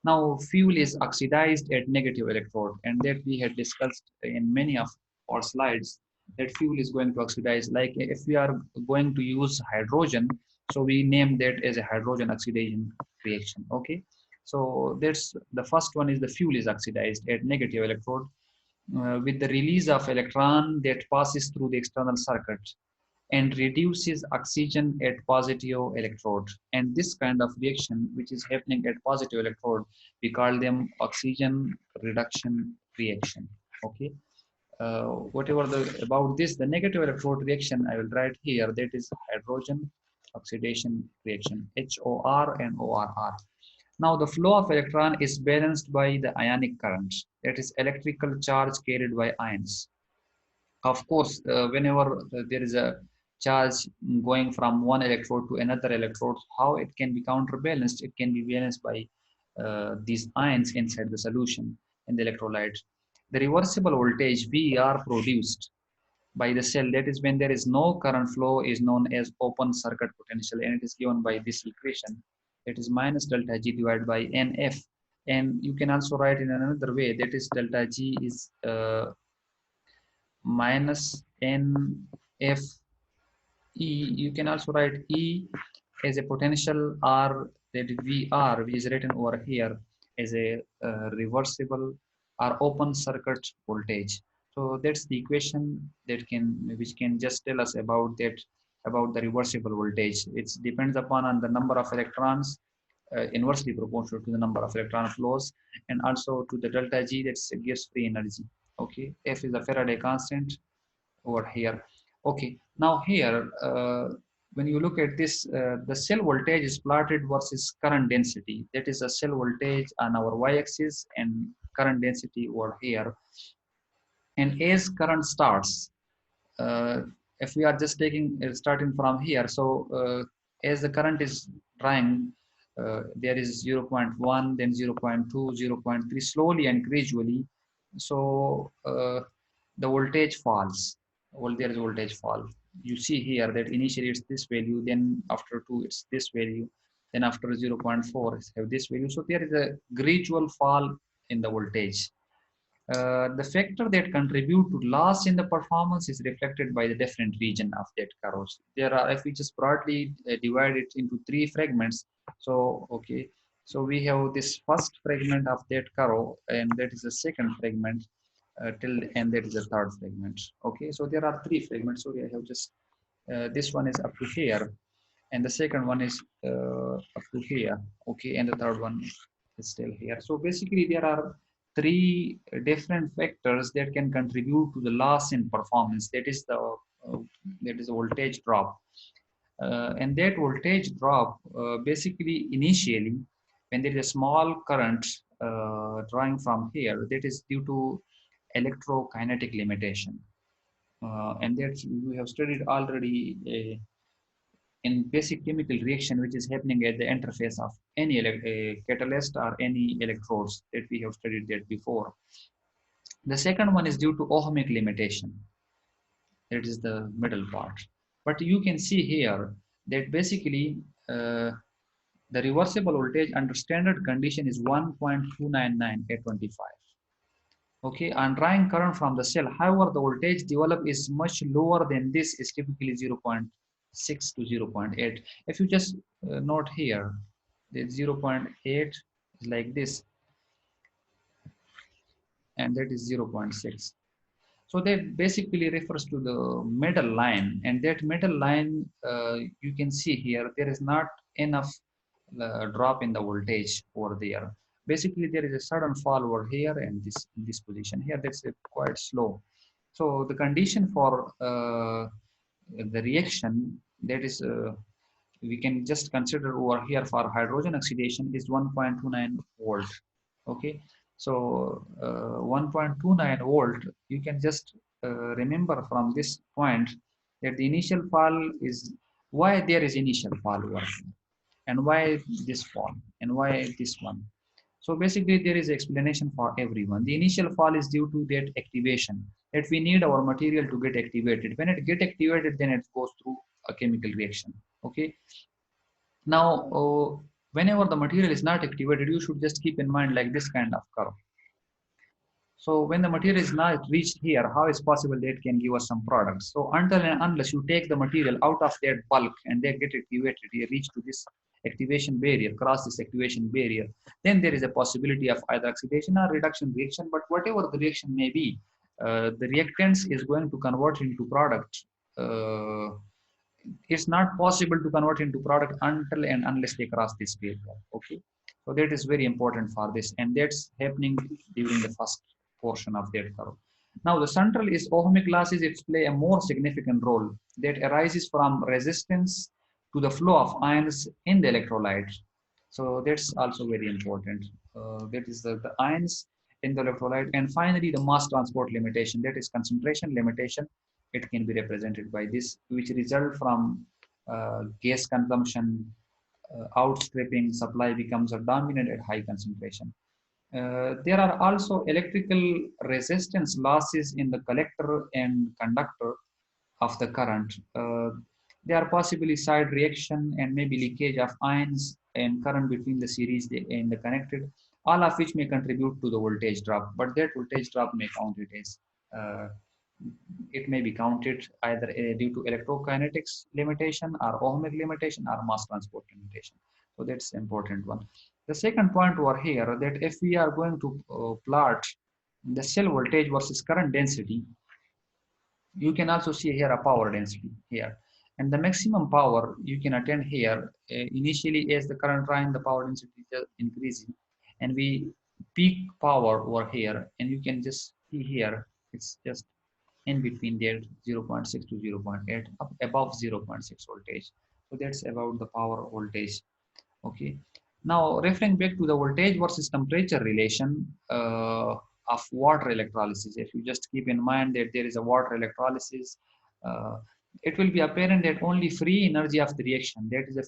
Speaker 1: Now fuel is oxidized at negative electrode, and that we had discussed in many of our slides, that fuel is going to oxidize. Like if we are going to use hydrogen, so we name that as a hydrogen oxidation reaction. Okay, so that's the first one, is the fuel is oxidized at negative electrode with the release of electron that passes through the external circuit and reduces oxygen at positive electrode. And this kind of reaction, which is happening at positive electrode, we call them oxygen reduction reaction. Okay. Whatever about this, the negative electrode reaction, I will write here, that is hydrogen oxidation reaction, HOR and ORR. Now the flow of electron is balanced by the ionic current, that is electrical charge carried by ions. Of course, whenever there is a charge going from one electrode to another electrode, how it can be counterbalanced? It can be balanced by these ions inside the solution in the electrolyte. The reversible voltage V are produced by the cell, that is when there is no current flow, is known as open circuit potential, and it is given by this equation. It is minus delta G divided by NF. And you can also write in another way, that is delta G is minus NF E. You can also write E as a potential R, that VR, which is written over here as a reversible or open circuit voltage. So that's the equation that which can just tell us about that, about the reversible voltage. It depends upon on the number of electrons, inversely proportional to the number of electron flows, and also to the delta G, that gives free energy. Okay, F is the Faraday constant over here. Okay, now here, when you look at this, the cell voltage is plotted versus current density. That is a cell voltage on our y-axis and current density over here. And as current starts, uh, if we are just taking starting from here, so as the current is drawing, there is 0.1, then 0.2, 0.3, slowly and gradually. So the voltage falls. Well, there is voltage fall. You see here that initially it's this value, then after 2 it's this value, then after 0.4 it's have this value. So there is a gradual fall in the voltage. The factor that contribute to loss in the performance is reflected by the different region of that curve. There are, if we just broadly divide it into three fragments. So, okay, so we have this first fragment of that curve, and that is the second fragment and that is the third fragment. Okay, so there are three fragments. So we have just, this one is up to here, and the second one is up to here. Okay, and the third one is still here. So basically there are three different factors that can contribute to the loss in performance. That is the voltage drop, and that voltage drop basically initially, when there is a small current drawing from here, that is due to electrokinetic limitation, and that we have studied already in basic chemical reaction which is happening at the interface of any catalyst or any electrodes, that we have studied that before. The second one is due to ohmic limitation. That is the middle part. But you can see here that basically the reversible voltage under standard condition is 1.299 at 25. Okay, and drawing current from the cell. However, the voltage developed is much lower than this, is typically 0.6 to 0.8. If you just note here, the 0.8 is like this, and that is 0.6. So that basically refers to the middle line, and that middle line, you can see here, there is not enough drop in the voltage over there. Basically, there is a sudden fall over here, and this position here, that's quite slow. So the condition for the reaction, that is, we can just consider over here for hydrogen oxidation, is 1.29 volt. Okay, so 1.29 volt, you can just remember from this point that the initial fall is, why there is initial fall over here, and why this fall, and why this one. So basically there is explanation for everyone. The initial fall is due to that activation, that we need our material to get activated. When it get activated, then it goes through a chemical reaction. Okay, now whenever the material is not activated, you should just keep in mind like this kind of curve. So when the material is not reached here, how is possible that it can give us some products? So until and unless you take the material out of that bulk and they get activated, you reach to this activation barrier, cross this activation barrier, then there is a possibility of either oxidation or reduction reaction. But whatever the reaction may be, the reactants is going to convert into product. It's not possible to convert into product until and unless they cross this barrier. Okay, so that is very important for this, and that's happening during the first portion of that curve. Now the central is ohmic losses. It play a more significant role, that arises from resistance to the flow of ions in the electrolyte. So that's also very important. That is the ions in the electrolyte. And finally, the mass transport limitation, that is concentration limitation. It can be represented by this, which result from gas consumption, outstripping supply becomes a dominant at high concentration. There are also electrical resistance losses in the collector and conductor of the current. There are possibly side reaction and maybe leakage of ions and current between the series and the connected, all of which may contribute to the voltage drop. But that voltage drop may count it as uh, it may be counted either due to electrokinetics limitation or ohmic limitation or mass transport limitation. So that's important one. The second point over here that if we are going to plot the cell voltage versus current density, you can also see here a power density here. And the maximum power you can attain here, initially as the current line, the power density is increasing. And we peak power over here, and you can just see here, it's just in between there 0.6 to 0.8, up above 0.6 voltage. So that's about the power voltage. Okay. Now, referring back to the voltage versus temperature relation of water electrolysis, if you just keep in mind that there is a water electrolysis, uh, it will be apparent that only free energy of the reaction, that is a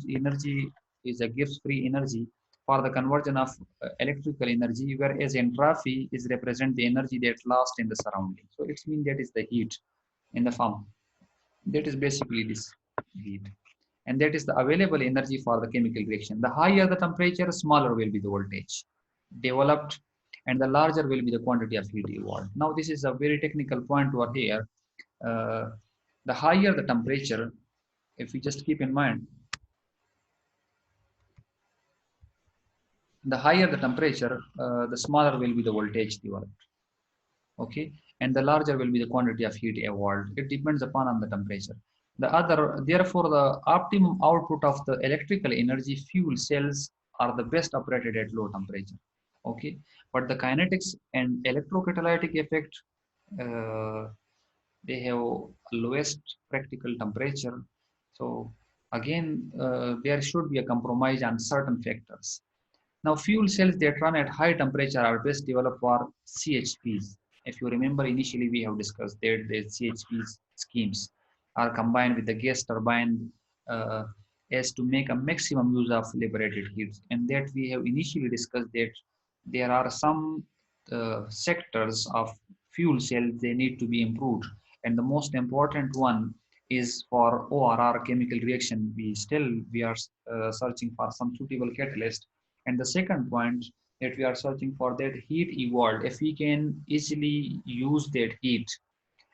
Speaker 1: energy, is a gives free energy for the conversion of electrical energy, whereas entropy is represent the energy that lost in the surrounding. So it means that is the heat in the form. That is basically this heat, and that is the available energy for the chemical reaction. The higher the temperature, smaller will be the voltage developed, and the larger will be the quantity of heat evolved. Now, this is a very technical point over here. Uh, the higher the temperature, if we just keep in mind, the higher the temperature, the smaller will be the voltage developed. Okay, and the larger will be the quantity of heat evolved. It depends upon on the temperature. Therefore, the optimum output of the electrical energy fuel cells are the best operated at low temperature. Okay, but the kinetics and electrocatalytic effect, uh, they have lowest practical temperature. So again, there should be a compromise on certain factors. Now, fuel cells that run at high temperature are best developed for CHPs. If you remember, initially we have discussed that the CHP schemes are combined with the gas turbine uh, as to make a maximum use of liberated heat. And that we have initially discussed that there are some sectors of fuel cells they need to be improved. And the most important one is for ORR chemical reaction. We are searching for some suitable catalyst, and the second point that we are searching for that heat evolved. If we can easily use that heat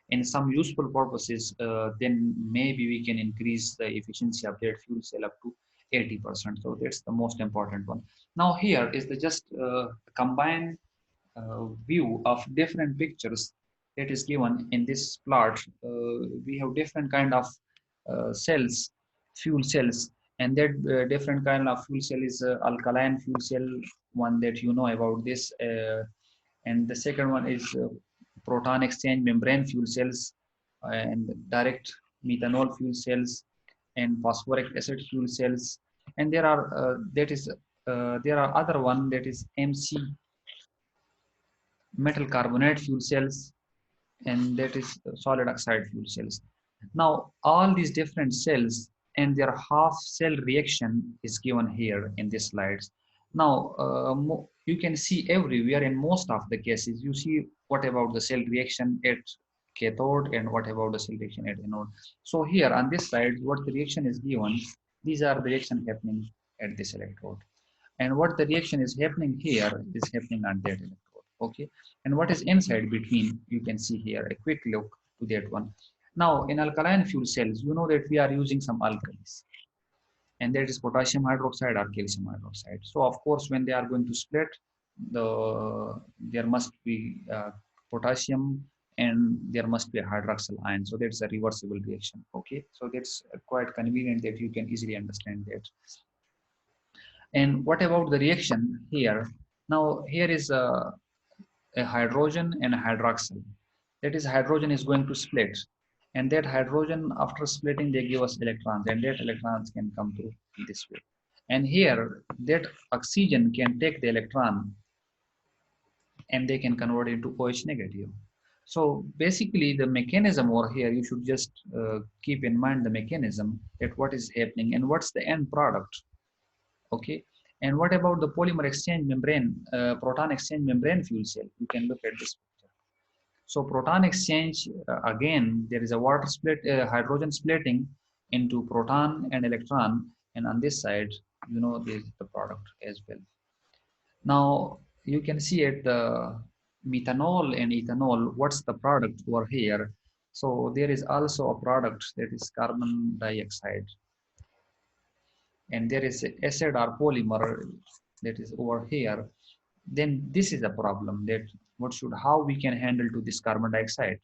Speaker 1: in some useful purposes, then maybe we can increase the efficiency of that fuel cell up to 80%. So that's the most important one. Now here is the just combined view of different pictures that is given in this plot. We have different kind of cells, fuel cells, and that different kind of fuel cell is alkaline fuel cell, one that you know about this, and the second one is proton exchange membrane fuel cells, and direct methanol fuel cells, and phosphoric acid fuel cells, and there are there are other one that is MC metal carbonate fuel cells, and that is solid oxide fuel cells. Now, all these different cells and their half cell reaction is given here in these slides. Now, you can see everywhere in most of the cases, you see what about the cell reaction at cathode and what about the cell reaction at anode. So here on this side, what the reaction is given, these are the reaction happening at this electrode, and what the reaction is happening here is happening on that electrode. Okay, and what is inside between, you can see here a quick look to that one. Now, in alkaline fuel cells, you know that we are using some alkalis, and that is potassium hydroxide or calcium hydroxide. So of course, when they are going to split, there must be potassium, and there must be a hydroxyl ion. So that's a reversible reaction. Okay, so that's quite convenient that you can easily understand that. And what about the reaction here? Now, here is a hydrogen and a hydroxyl. That is, hydrogen is going to split. And that hydrogen, after splitting, they give us electrons, and that electrons can come through this way. And here, that oxygen can take the electron and they can convert it into OH negative. So basically, the mechanism over here, you should just keep in mind the mechanism that what is happening and what's the end product. Okay, and what about the polymer exchange membrane, proton exchange membrane fuel cell? You can look at this picture. So proton exchange, again, there is a water split, hydrogen splitting, into proton and electron, and on this side, this is the product as well. Now you can see at the methanol and ethanol, what's the product over here? So there is also a product that is carbon dioxide, and there is acid or polymer that is over here. Then this is a problem, that how we can handle to this carbon dioxide.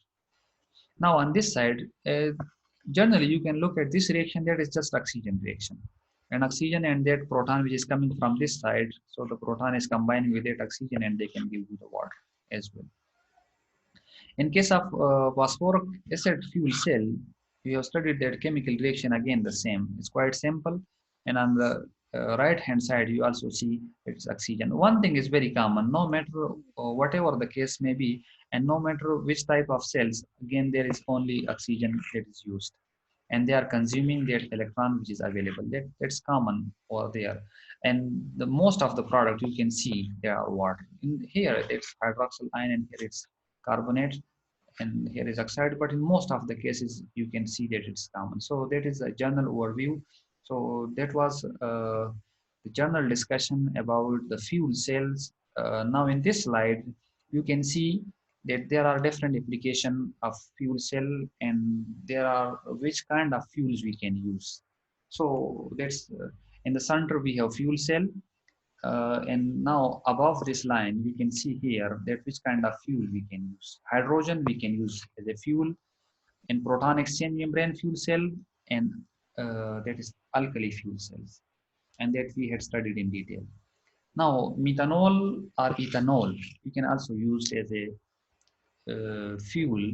Speaker 1: Now on this side, generally you can look at this reaction, that is just oxygen reaction. And oxygen and that proton which is coming from this side, so the proton is combining with that oxygen and they can give you the water as well. In case of phosphoric acid fuel cell, we have studied that chemical reaction, again the same. It's quite simple. And on the right hand side, you also see it's oxygen. One thing is very common, no matter whatever the case may be, and no matter which type of cells, again there is only oxygen that is used. And they are consuming that electron which is available. That's common over there. And the most of the product you can see they are water. Here it's hydroxyl ion and here it's carbonate and here is oxide, but in most of the cases you can see that it's common. So that is a general overview. So that was the general discussion about the fuel cells. Now in this slide you can see that there are different application of fuel cell, and there are which kind of fuels we can use. So that's in the center we have fuel cell, and now above this line, we can see here that which kind of fuel we can use. Hydrogen we can use as a fuel in proton exchange membrane fuel cell, and that is alkali fuel cells. And that we had studied in detail. Now, methanol or ethanol, we can also use as a fuel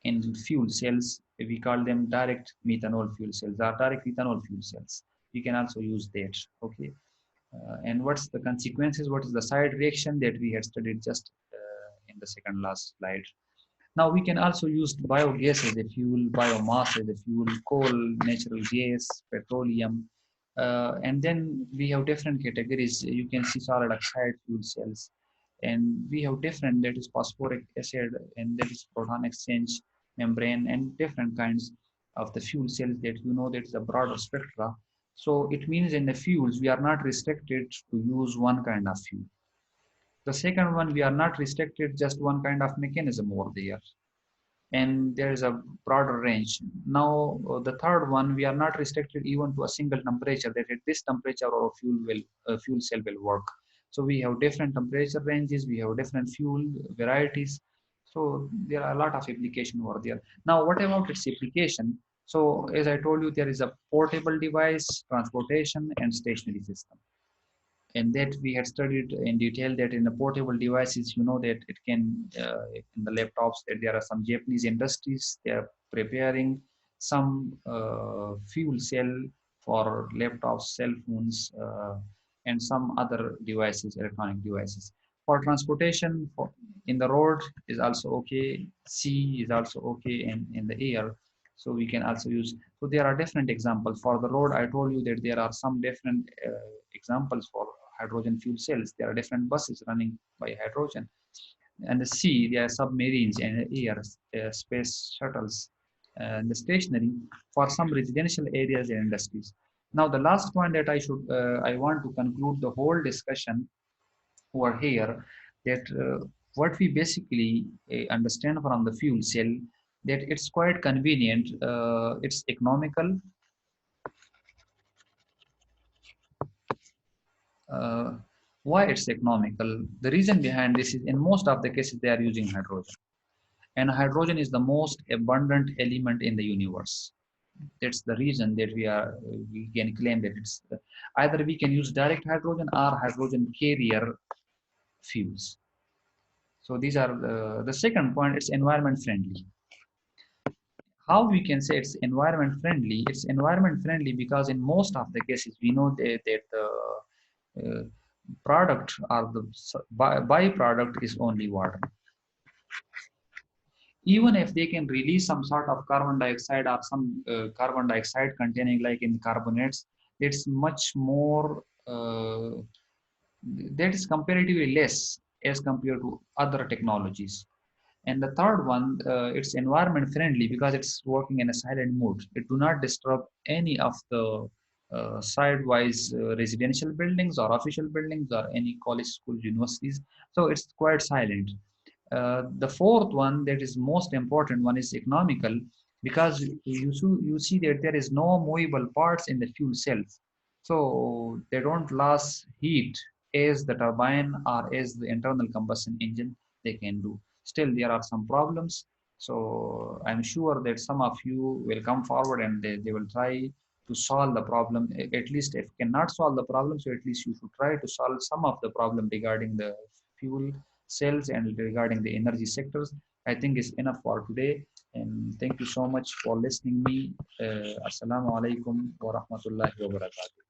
Speaker 1: in fuel cells. We call them direct methanol fuel cells or direct ethanol fuel cells. We can also use that, okay? And what's the consequences, what is the side reaction that we had studied just in the second last slide. Now we can also use biogas as a fuel, biomass as a fuel, coal, natural gas, petroleum, and then we have different categories. You can see solid oxide fuel cells, and we have different, that is phosphoric acid, and that is proton exchange membrane, and different kinds of the fuel cells that that is a broader spectra. So it means in the fuels, we are not restricted to use one kind of fuel. The second one, we are not restricted just one kind of mechanism over there. And there is a broader range. Now, the third one, we are not restricted even to a single temperature, that at this temperature our fuel cell will work. So we have different temperature ranges, we have different fuel varieties. So there are a lot of application over there. Now, what about its application? So as I told you, there is a portable device, transportation, and stationary system. And that we had studied in detail that in the portable devices, that it can, in the laptops, that there are some Japanese industries, they are preparing some fuel cell for laptops, cell phones, and some other devices, electronic devices. For transportation, in the road is also okay, sea is also okay, and in the air. So we can also use, so there are different examples. For the road, I told you that there are some different examples for hydrogen fuel cells. There are different buses running by hydrogen. And the sea, there are submarines and air, space shuttles, and the stationary for some residential areas and industries. Now, the last point that I want to conclude the whole discussion over here, that what we basically understand from the fuel cell, that it's quite convenient, it's economical. Uh, why it's economical? The reason behind this is in most of the cases they are using hydrogen, and hydrogen is the most abundant element in the universe. That's the reason that we can claim that it's either we can use direct hydrogen or hydrogen carrier fuels. So these are the second point. It's environment friendly. How we can say it's environment friendly? It's environment friendly because in most of the cases we know that the product or the byproduct is only water. Even if they can release some sort of carbon dioxide or some carbon dioxide containing, like in carbonates, it's much more, that is comparatively less as compared to other technologies. And the third one, it's environment friendly because it's working in a silent mode. It do not disturb any of the sidewise residential buildings or official buildings or any college, schools, universities. So it's quite silent. The fourth one, that is most important one, is economical, because you see that there is no movable parts in the fuel cells, so they don't last heat as the turbine or as the internal combustion engine they can do. Still, there are some problems. So I'm sure that some of you will come forward and they will try to solve the problem. At least if cannot solve the problem, so at least you should try to solve some of the problem regarding the fuel cells and regarding the energy sectors. I think is enough for today. And thank you so much for listening me. Assalamu alaikum wa rahmatullahi wa barakatuh.